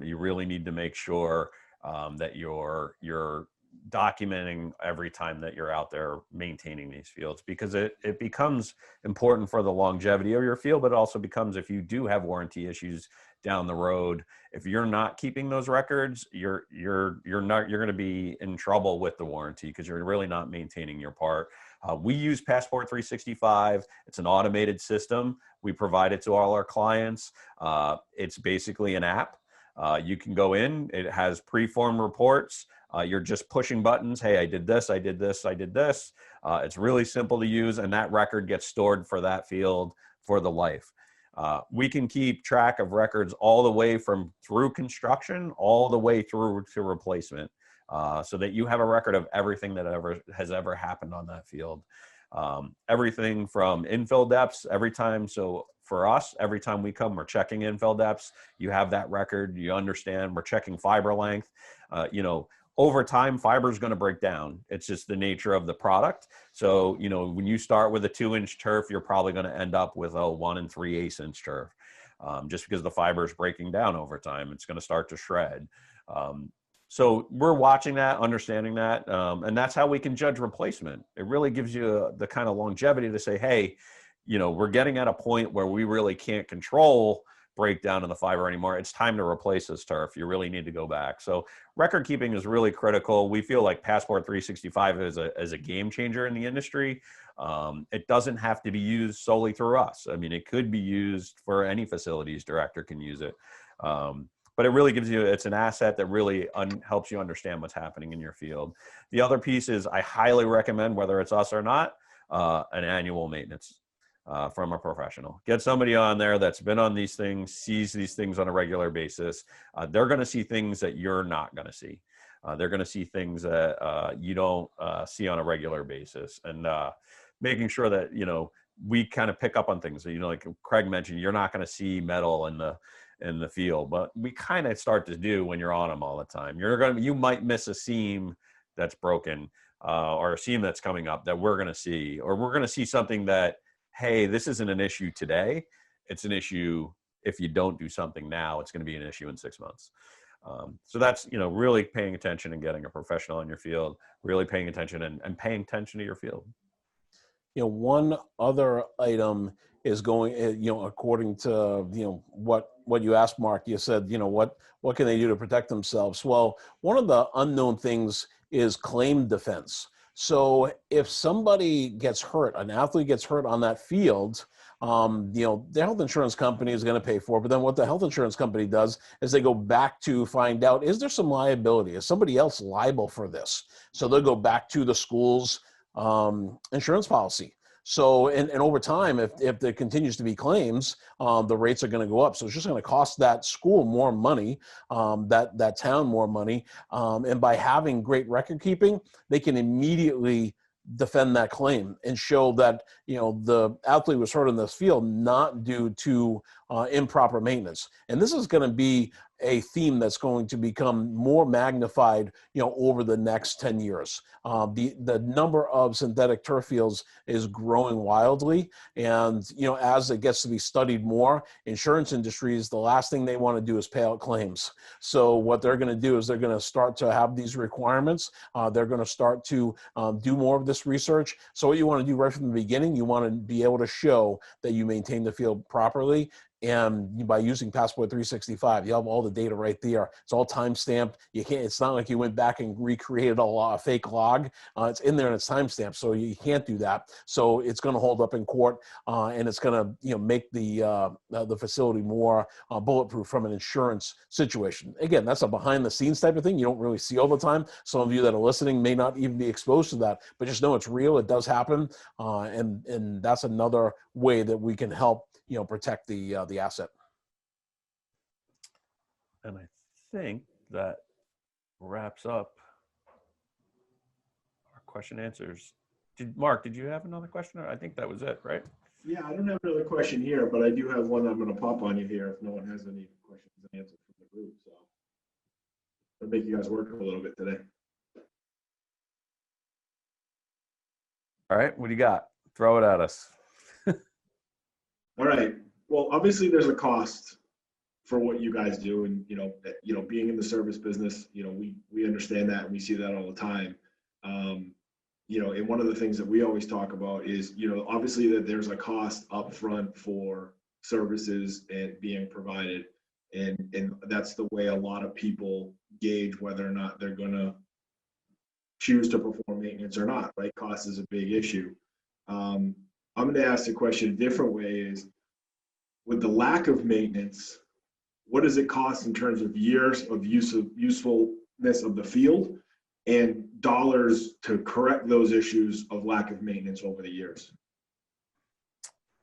S1: You really need to make sure that you're documenting every time that you're out there maintaining these fields, because it becomes important for the longevity of your field, but it also becomes, if you do have warranty issues down the road, if you're not keeping those records, you're going to be in trouble with the warranty, because you're really not maintaining your part. We use Passport 365. It's an automated system. We provide it to all our clients. It's basically an app. You can go in. It has pre-formed reports. You're just pushing buttons. Hey, I did this, I did this, I did this. It's really simple to use, and that record gets stored for that field for the life. We can keep track of records all the way from through construction, all the way through to replacement, so that you have a record of everything that has ever happened on that field. Everything from infill depths, every time. So for us, every time we come, we're checking infill depths. You have that record. You understand. We're checking fiber length. Over time, fiber is going to break down. It's just the nature of the product. So, when you start with a 2-inch turf, you're probably going to end up with a 1 3/8 inch turf, just because the fiber is breaking down over time. It's going to start to shred. So we're watching that, understanding that, and that's how we can judge replacement. It really gives you the kind of longevity to say, hey, we're getting at a point where we really can't control breakdown in the fiber anymore. It's time to replace this turf. You really need to go back. So record keeping is really critical. We feel like Passport 365 is a game changer in the industry. It doesn't have to be used solely through us. I mean, it could be used for any facilities director can use it. But it really gives you, it's an asset that really helps you understand what's happening in your field. The other piece is, I highly recommend, whether it's us or not, an annual maintenance from a professional. Get somebody on there that's been on these things, sees these things on a regular basis. They're going to see things that you're not going to see. They're going to see things that you don't see on a regular basis, and making sure that we kind of pick up on things. Like Craig mentioned, you're not going to see metal in the field, but we kind of start to do when you're on them all the time. You might miss a seam that's broken, or a seam that's coming up that we're going to see, or we're going to see something that, hey, this isn't an issue today. It's an issue if you don't do something now. It's going to be an issue in 6 months. So that's, really paying attention and getting a professional in your field, really paying attention and paying attention to your field.
S3: One other item is going, according to, what you asked, Mark, you said, what can they do to protect themselves? Well, one of the unknown things is claim defense. So if somebody gets hurt, an athlete gets hurt on that field, the health insurance company is going to pay for it. But then what the health insurance company does is they go back to find out, is there some liability? Is somebody else liable for this? So they'll go back to the school's insurance policy. So, and over time, if there continues to be claims, the rates are going to go up. So it's just going to cost that school more money, that town more money. And by having great record keeping, they can immediately defend that claim and show that, the athlete was hurt in this field, not due to improper maintenance. And this is going to be a theme that's going to become more magnified, over the next 10 years. The number of synthetic turf fields is growing wildly. And, as it gets to be studied more, insurance industries, the last thing they want to do is pay out claims. So what they're going to do is they're going to start to have these requirements. They're going to start to do more of this research. So what you want to do right from the beginning, you want to be able to show that you maintain the field properly. And by using Passport 365, you have all the data right there. It's all time-stamped. It's not like you went back and recreated a fake log. It's in there and it's time-stamped, so you can't do that. So it's going to hold up in court, and it's going to, make the facility more bulletproof from an insurance situation. Again, that's a behind-the-scenes type of thing you don't really see all the time. Some of you that are listening may not even be exposed to that, but just know it's real. It does happen, and that's another way that we can help protect the asset.
S1: And I think that wraps up our question answers. Mark, did you have another question? I think that was it, right?
S2: Yeah, I don't have another question here, but I do have one I'm going to pop on you here if no one has any questions and answers from the group. So I'll make you guys work a little bit today.
S1: All right, what do you got? Throw it at us.
S2: All right. Well, obviously there's a cost for what you guys do, and being in the service business, we understand that and we see that all the time. And one of the things that we always talk about is, obviously that there's a cost upfront for services and being provided, and that's the way a lot of people gauge whether or not they're going to choose to perform maintenance or not. Right? Cost is a big issue. I'm going to ask the question a different way: is with the lack of maintenance, what does it cost in terms of years of usefulness of the field and dollars to correct those issues of lack of maintenance over the years?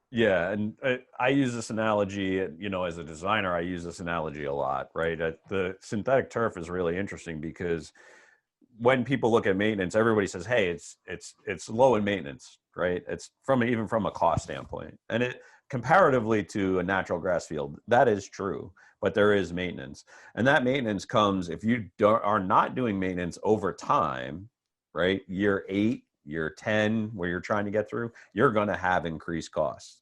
S1: Yeah, and I use this analogy, as a designer, I use this analogy a lot, right? The synthetic turf is really interesting because when people look at maintenance, everybody says, "Hey, it's low in maintenance," right? It's even from a cost standpoint, and it comparatively to a natural grass field, that is true. But there is maintenance, and that maintenance comes if you are not doing maintenance over time, right? Year 8, year 10, where you're trying to get through, you're going to have increased costs.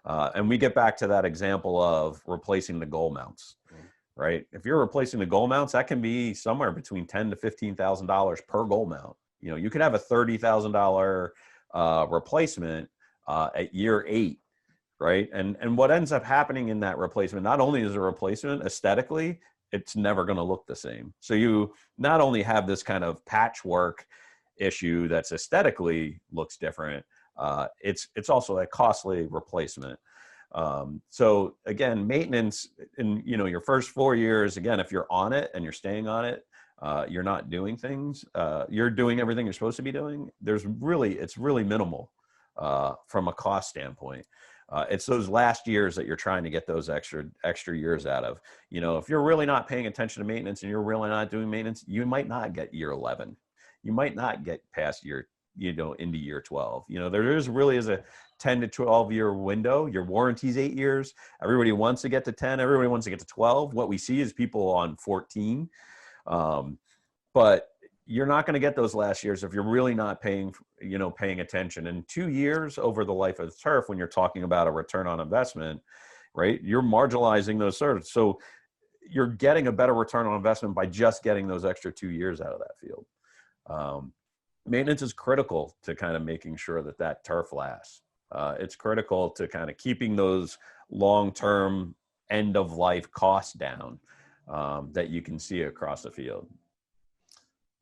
S1: And we get back to that example of replacing the goal mounts. Right? If you're replacing the goal mounts, that can be somewhere between $10,000 to $15,000 per goal mount. You could have a $30,000 replacement at year 8, right? And what ends up happening in that replacement, not only is a replacement aesthetically, it's never going to look the same. So you not only have this kind of patchwork issue that's aesthetically looks different, it's also a costly replacement. So again, maintenance in, your first 4 years, again, if you're on it and you're staying on it, you're not doing things, you're doing everything you're supposed to be doing. It's really minimal, from a cost standpoint. It's those last years that you're trying to get those extra years out of. If you're really not paying attention to maintenance and you're really not doing maintenance, you might not get year 11. You might not get past into year 12. There really is a 10 to 12 year window. Your warranty's 8 years. Everybody wants to get to 10. Everybody wants to get to 12. What we see is people on 14. But you're not going to get those last years if you're really not paying attention. And 2 years over the life of the turf, when you're talking about a return on investment, right? You're marginalizing those services. So you're getting a better return on investment by just getting those extra 2 years out of that field. Maintenance is critical to kind of making sure that turf lasts. It's critical to kind of keeping those long-term end-of-life costs down, that you can see across the field.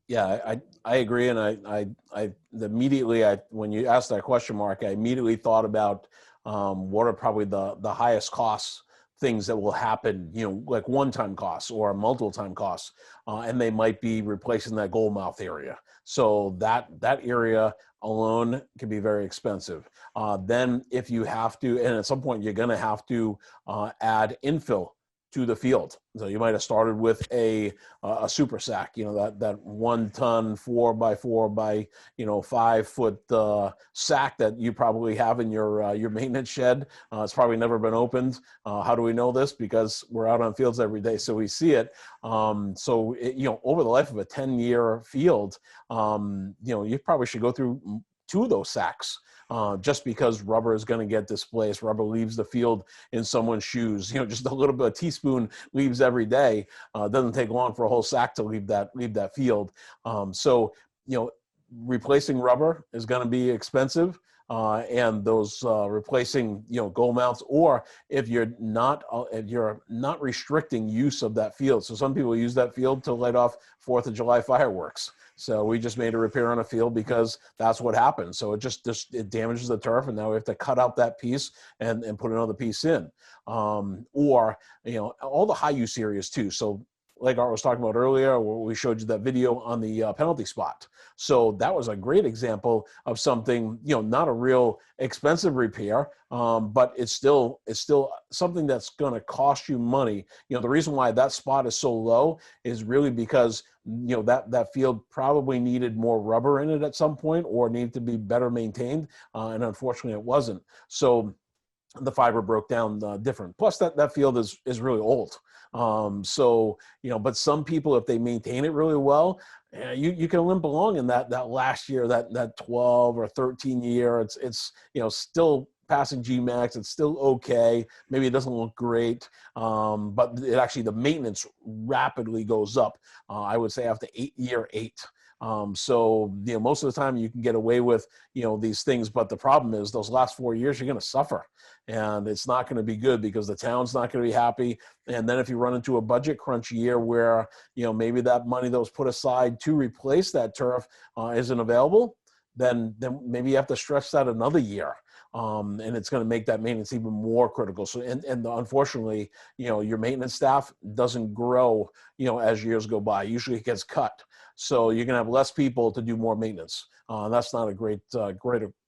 S3: Yeah, I agree, and I immediately, when you asked that question, Mark, I immediately thought about what are probably the highest costs things that will happen, like one-time costs or multiple-time costs, and they might be replacing that goal mouth area. So that area alone can be very expensive. Then if you have to, and at some point you're going to have to add infill to the field. So you might have started with a super sack, that 1 ton 4x4 by 5 foot sack that you probably have in your maintenance shed. It's probably never been opened. How do we know this? Because we're out on fields every day, so we see it. Over the life of a 10-year field, you probably should go through 2 of those sacks. Just because rubber is going to get displaced. Rubber leaves the field in someone's shoes. Just a little bit, a teaspoon leaves every day. Doesn't take long for a whole sack to leave that field. Replacing rubber is going to be expensive. And those replacing, goal mounts, or if you're not restricting use of that field. So some people use that field to light off 4th of July fireworks. So we just made a repair on a field because that's what happened. So it damages the turf, and now we have to cut out that piece and put another piece in. Or all the high use areas too. So like Art was talking about earlier, where we showed you that video on the penalty spot. So that was a great example of something, not a real expensive repair, but it's still something that's going to cost you money. The reason why that spot is so low is really because, that field probably needed more rubber in it at some point, or needed to be better maintained. And unfortunately it wasn't. So the fiber broke down different. Plus, that field is really old. So but some people, if they maintain it really well, you can limp along in that last year, that 12 or 13 year. It's still passing Gmax. It's still okay. Maybe it doesn't look great, but the maintenance rapidly goes up. I would say after year eight. So most of the time you can get away with these things, but the problem is those last 4 years you're going to suffer, and it's not going to be good because the town's not going to be happy. And then if you run into a budget crunch year where maybe that money that was put aside to replace that turf isn't available, then maybe you have to stretch that another year. And it's going to make that maintenance even more critical. So, and unfortunately, your maintenance staff doesn't grow, as years go by. Usually it gets cut. So you're going to have less people to do more maintenance. That's not a great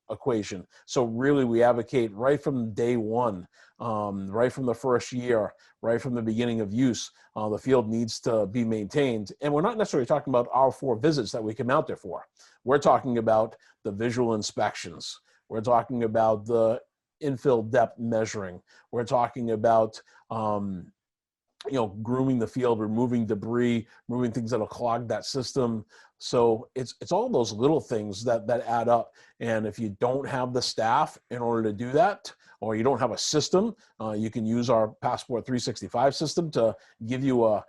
S3: equation. So really we advocate right from day one, right from the first year, right from the beginning of use, the field needs to be maintained. And we're not necessarily talking about our 4 visits that we come out there for. We're talking about the visual inspections. We're talking about the infill depth measuring. We're talking about, grooming the field, removing debris, removing things that'll clog that system. So it's all those little things that add up. And if you don't have the staff in order to do that, or you don't have a system, you can use our Passport 365 system to give you a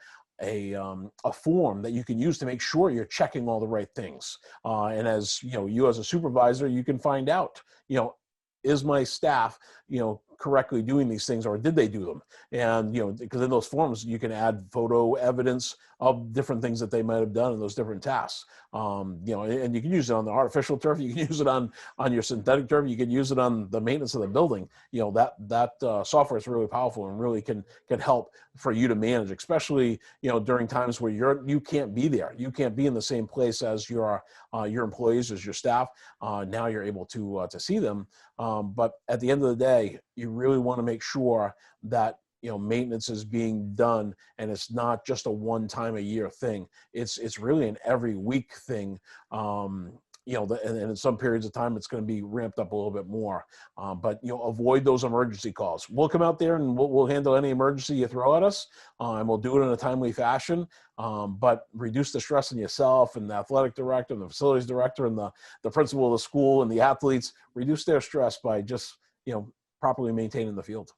S3: form that you can use to make sure you're checking all the right things. And as you as a supervisor, you can find out, is my staff, correctly doing these things, or did they do them? And, because in those forms, you can add photo evidence of different things that they might have done in those different tasks. And you can use it on the artificial turf. You can use it on your synthetic turf. You can use it on the maintenance of the building. That software is really powerful and really can help for you to manage, especially, during times where you can't be there. You can't be in the same place as your employees, as your staff. Now you're able to see them. But at the end of the day, you really want to make sure that maintenance is being done, and it's not just a one time a year thing. It's really an every week thing. And in some periods of time, it's going to be ramped up a little bit more. But avoid those emergency calls. We'll come out there and we'll handle any emergency you throw at us, and we'll do it in a timely fashion. But reduce the stress on yourself and the athletic director and the facilities director and the principal of the school and the athletes. Reduce their stress by just properly maintaining the field.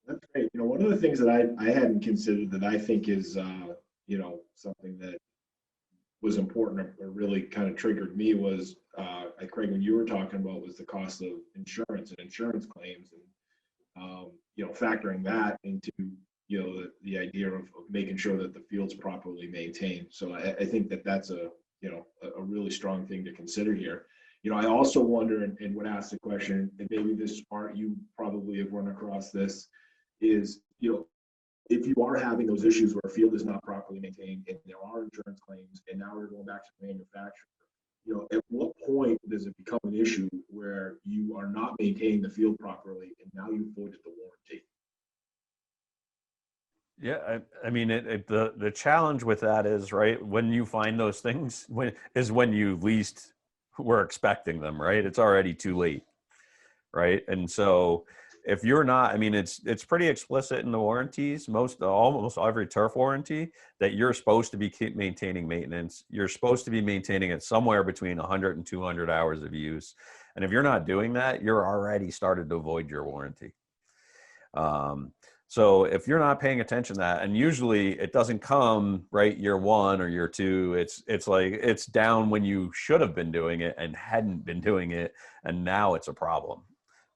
S2: That's great. One of the things that I hadn't considered that I think is something that was important or really kind of triggered me was, Craig, when you were talking about, was the cost of insurance and insurance claims, and factoring that into the idea of making sure that the field's properly maintained. So I think that's a really strong thing to consider here. I also wonder and would ask the question, and maybe this part you probably have run across this, is if you are having those issues where a field is not properly maintained and there are insurance claims, and now we're going back to the manufacturer, at what point does it become an issue where you are not maintaining the field properly and now you've voided the warranty?
S1: Yeah, I mean, the challenge with that is, right, when you find those things, when you least were expecting them, right? It's already too late, right? And so if you're not, I mean, it's pretty explicit in the warranties, almost every turf warranty, that you're supposed to be maintaining maintenance. You're supposed to be maintaining it somewhere between 100 and 200 hours of use. And if you're not doing that, you're already started to void your warranty. So if you're not paying attention to that, and usually it doesn't come right year 1 or year 2, it's like it's down when you should have been doing it and hadn't been doing it, and now it's a problem,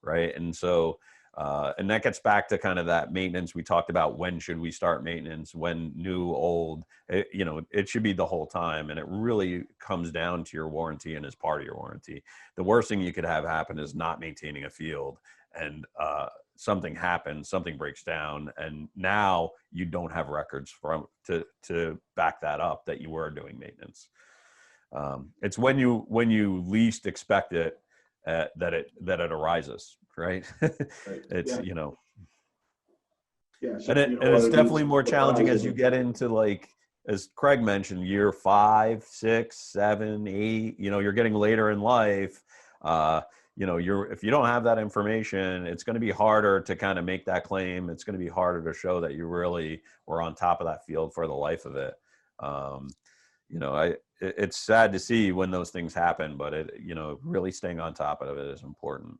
S1: right? And so and that gets back to kind of that maintenance we talked about. When should we start maintenance? When new, old? It should be the whole time, and it really comes down to your warranty and is part of your warranty. The worst thing you could have happen is not maintaining a field, and something happens, something breaks down, and now you don't have records to back that up that you were doing maintenance. It's when you least expect it that it arises, right? It's
S2: Yeah. So,
S1: and it's definitely more challenging as you get into, like, as Craig mentioned, year 5, 6, 7, 8. You're getting later in life. if you don't have that information, it's going to be harder to kind of make that claim. It's going to be harder to show that you really were on top of that field for the life of it. It's sad to see when those things happen, but really staying on top of it is important.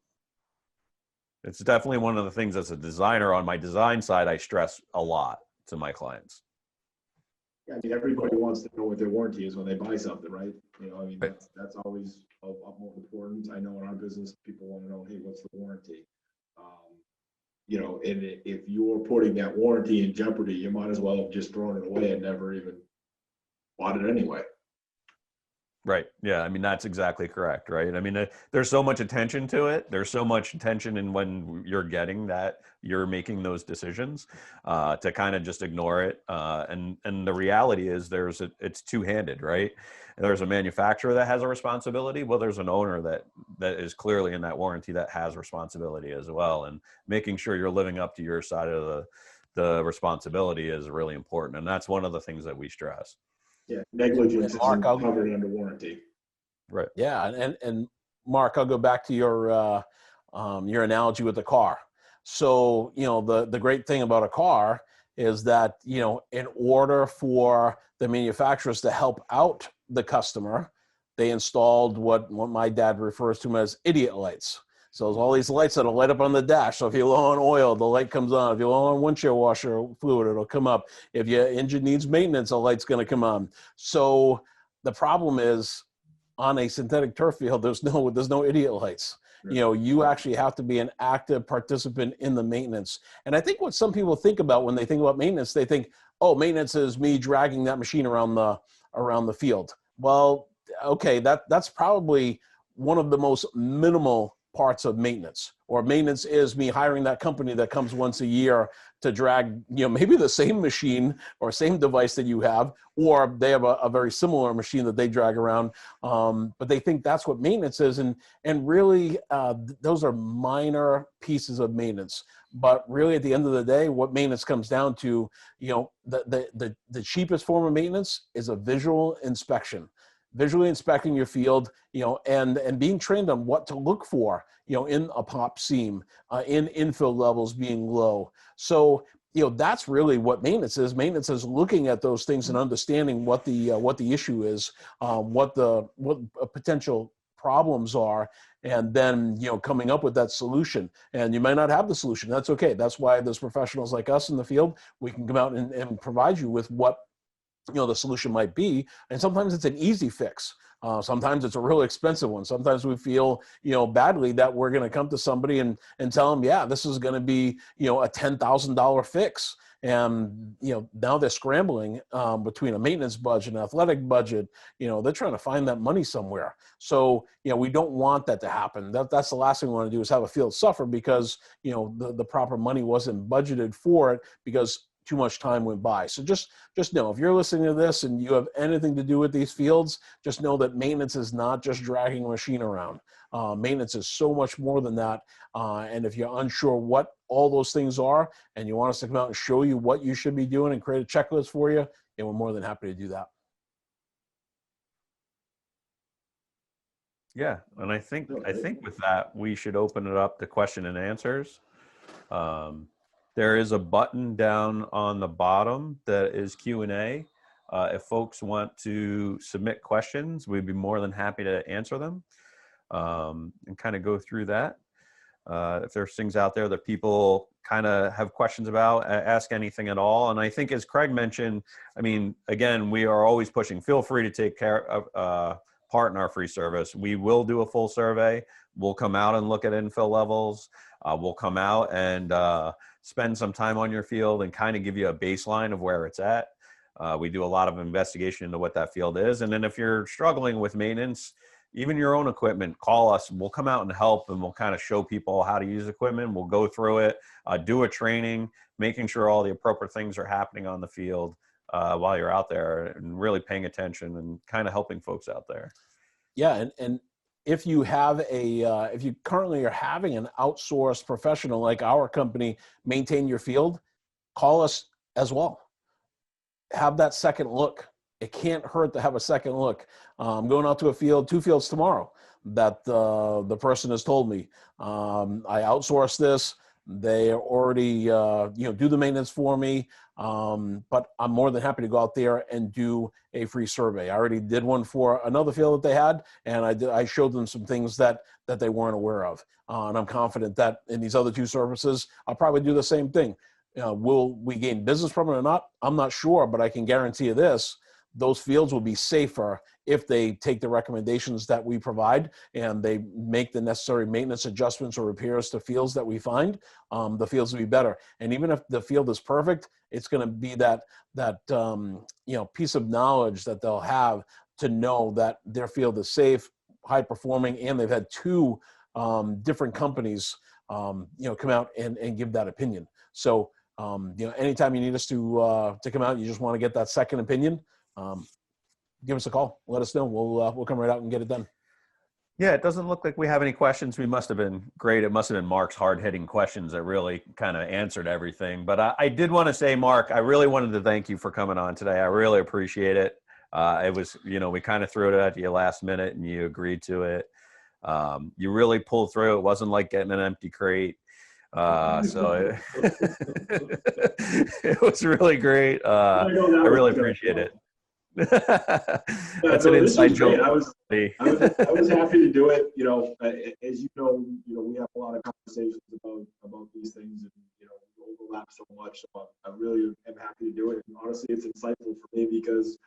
S1: It's definitely one of the things as a designer on my design side, I stress a lot to my clients.
S2: Yeah, I mean, everybody wants to know what their warranty is when they buy something, right?
S1: Right.
S2: That's always of utmost importance. I know in our business, people want to know, hey, what's the warranty? And if you're putting that warranty in jeopardy, you might as well have just thrown it away and never even bought it anyway.
S1: Right. Yeah. I mean, that's exactly correct. Right. I mean, there's so much attention to it. There's so much attention in when you're getting that, you're making those decisions to kind of just ignore it. And the reality is it's two-handed, right? There's a manufacturer that has a responsibility. Well, there's an owner that is clearly in that warranty that has responsibility as well. And making sure you're living up to your side of the responsibility is really important. And that's one of the things that we stress.
S2: Yeah, negligence is
S3: Mark,
S2: covered under warranty.
S1: Right.
S3: Yeah, and Mark, I'll go back to your analogy with the car. So the great thing about a car is that in order for the manufacturers to help out the customer, they installed what my dad refers to as idiot lights. So there's all these lights that'll light up on the dash. So if you're low on oil, the light comes on. If you're low on windshield washer fluid, it'll come up. If your engine needs maintenance, a light's going to come on. So the problem is on a synthetic turf field, there's no idiot lights.
S2: Right.
S3: You actually have to be an active participant in the maintenance. And I think what some people think about when they think about maintenance, they think, oh, maintenance is me dragging that machine around the field. Well, okay, that's probably one of the most minimal parts of maintenance. Or maintenance is me hiring that company that comes once a year to drag, maybe the same machine or same device that you have, or they have a very similar machine that they drag around. But they think that's what maintenance is. And really, those are minor pieces of maintenance. But really, at the end of the day, what maintenance comes down to, the cheapest form of maintenance is a visual inspection. Visually inspecting your field, and being trained on what to look for, in a pop seam, in infill levels being low. So, that's really what maintenance is. Maintenance is looking at those things and understanding what the issue is, what potential problems are, and then, coming up with that solution. And you might not have the solution. That's okay. That's why there's professionals like us in the field. We can come out and provide you with what the solution might be. And sometimes it's an easy fix. Sometimes it's a really expensive one. Sometimes we feel, badly that we're going to come to somebody and tell them, yeah, this is going to be, a $10,000 fix. And, now they're scrambling between a maintenance budget and athletic budget. They're trying to find that money somewhere. So, we don't want that to happen. That's the last thing we want to do is have a field suffer because, the proper money wasn't budgeted for it because too much time went by. So just know, if you're listening to this and you have anything to do with these fields, just know that maintenance is not just dragging a machine around. Maintenance is so much more than that. And if you're unsure what all those things are and you want us to come out and show you what you should be doing and create a checklist for you, we're more than happy to do that.
S1: Yeah. And I think with that, we should open it up to question and answers. There is a button down on the bottom that is Q&A. If folks want to submit questions, we'd be more than happy to answer them and kind of go through that. If there's things out there that people kind of have questions about, ask anything at all. And I think as Craig mentioned, I mean, again, we are always pushing, feel free to take part in our free service. We will do a full survey. We'll come out and look at infill levels. We'll come out and spend some time on your field and kind of give you a baseline of where it's at. We do a lot of investigation into what that field is. And then if you're struggling with maintenance, even your own equipment, call us. We'll come out and help, and we'll kind of show people how to use equipment. We'll go through it, do a training, making sure all the appropriate things are happening on the field while you're out there, and really paying attention and kind of helping folks out there.
S3: Yeah, and if you have if you currently are having an outsourced professional like our company maintain your field, call us as well. Have that second look. It can't hurt to have a second look. I'm going out to a field, 2 fields tomorrow. that the person has told me. I outsource this. They already, do the maintenance for me. But I'm more than happy to go out there and do a free survey. I already did one for another field that they had, and I showed them some things that they weren't aware of. And I'm confident that in these other two services, I'll probably do the same thing. Will we gain business from it or not? I'm not sure, but I can guarantee you this: those fields will be safer if they take the recommendations that we provide and they make the necessary maintenance adjustments or repairs to fields that we find. The fields will be better. And even if the field is perfect, it's going to be that piece of knowledge that they'll have to know that their field is safe, high performing, and they've had two different companies come out and give that opinion. So anytime you need us to come out, you just want to get that second opinion, give us a call. Let us know. We'll come right out and get it done.
S1: Yeah, it doesn't look like we have any questions. We must have been great. It must have been Mark's hard-hitting questions that really kind of answered everything. But I did want to say, Mark, I really wanted to thank you for coming on today. I really appreciate it. It was, we kind of threw it at you last minute and you agreed to it. You really pulled through. It wasn't like getting an empty crate. So it was really great. I really appreciate it. That's an inside joke.
S2: I was happy to do it. As we have a lot of conversations about these things, and we overlap so much. So I really am happy to do it. And honestly, it's insightful for me because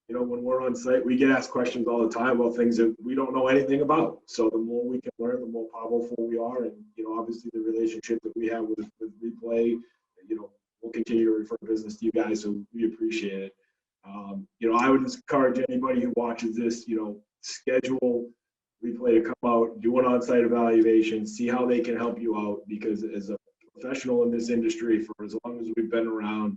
S2: when we're on site, we get asked questions all the time about things that we don't know anything about. So the more we can learn, the more powerful we are. And obviously the relationship that we have with Replay, we'll continue to refer business to you guys. So we appreciate it. I would encourage anybody who watches this, schedule Replay to come out, do an on-site evaluation, see how they can help you out, because as a professional in this industry for as long as we've been around,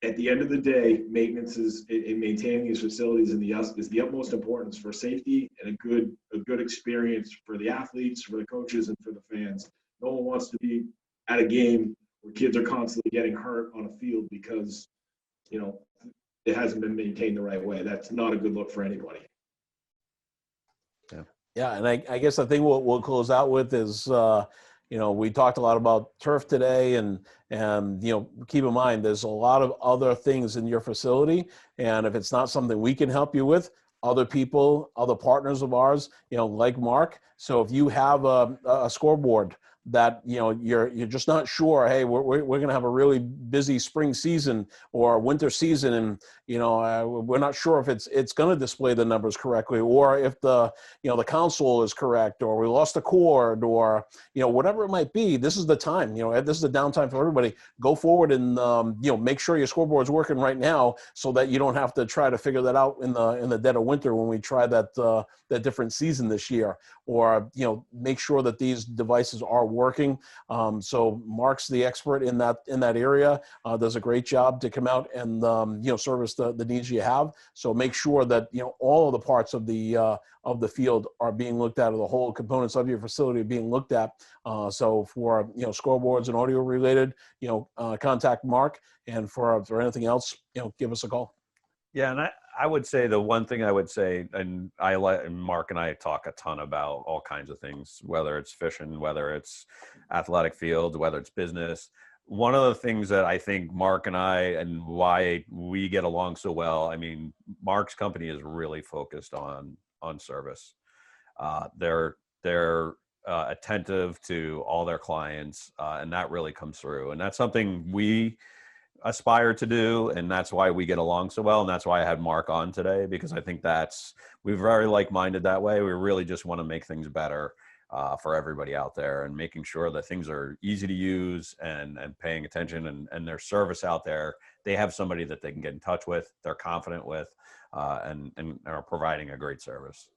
S2: at the end of the day, maintenance is in maintaining these facilities is the utmost importance for safety and a good experience for the athletes, for the coaches, and for the fans. No one wants to be at a game where kids are constantly getting hurt on a field because it hasn't been maintained the right way. That's not a good look for anybody.
S3: Yeah, and I guess the thing we'll close out with is, we talked a lot about turf today, and keep in mind there's a lot of other things in your facility, and if it's not something we can help you with, other people, other partners of ours, like Mark. So if you have a scoreboard that you're just not sure, hey, we're going to have a really busy spring season or winter season, and we're not sure if it's going to display the numbers correctly, or if the console is correct, or we lost a cord, or whatever it might be. This is the time. This is the downtime for everybody. Go forward and make sure your scoreboard's working right now, so that you don't have to try to figure that out in the dead of winter when we try that different season this year. Or make sure that these devices are working. So Mark's the expert in that area. Does a great job to come out and service the needs you have. So make sure that all of the parts of the field are being looked at, or the whole components of your facility are being looked at. So for scoreboards and audio related, contact Mark, and for anything else, give us a call.
S1: Yeah, and I would say the one thing I would say, and Mark and I talk a ton about all kinds of things, whether it's fishing, whether it's athletic fields, whether it's business. One of the things that I think Mark and I, and why we get along so well, I mean, Mark's company is really focused on service. They're attentive to all their clients, and that really comes through. And that's something we aspire to do, and that's why we get along so well, and that's why I had Mark on today, because I think we're very like-minded that way. We really just want to make things better for everybody out there, and making sure that things are easy to use, and paying attention, and their service out there. They have somebody that they can get in touch with, they're confident with, and are providing a great service.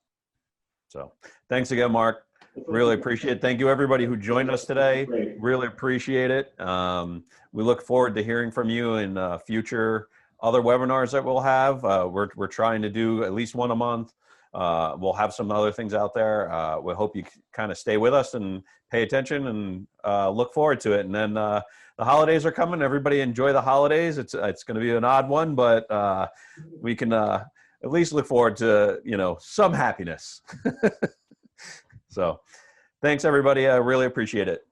S1: So thanks again, Mark. Really appreciate it. Thank you, everybody who joined us today. Really appreciate it. We look forward to hearing from you in future other webinars that we'll have. We're trying to do at least one a month. We'll have some other things out there. We hope you kind of stay with us and pay attention, and look forward to it. And then the holidays are coming. Everybody enjoy the holidays. It's going to be an odd one, but we can at least look forward to, some happiness. So thanks everybody. I really appreciate it.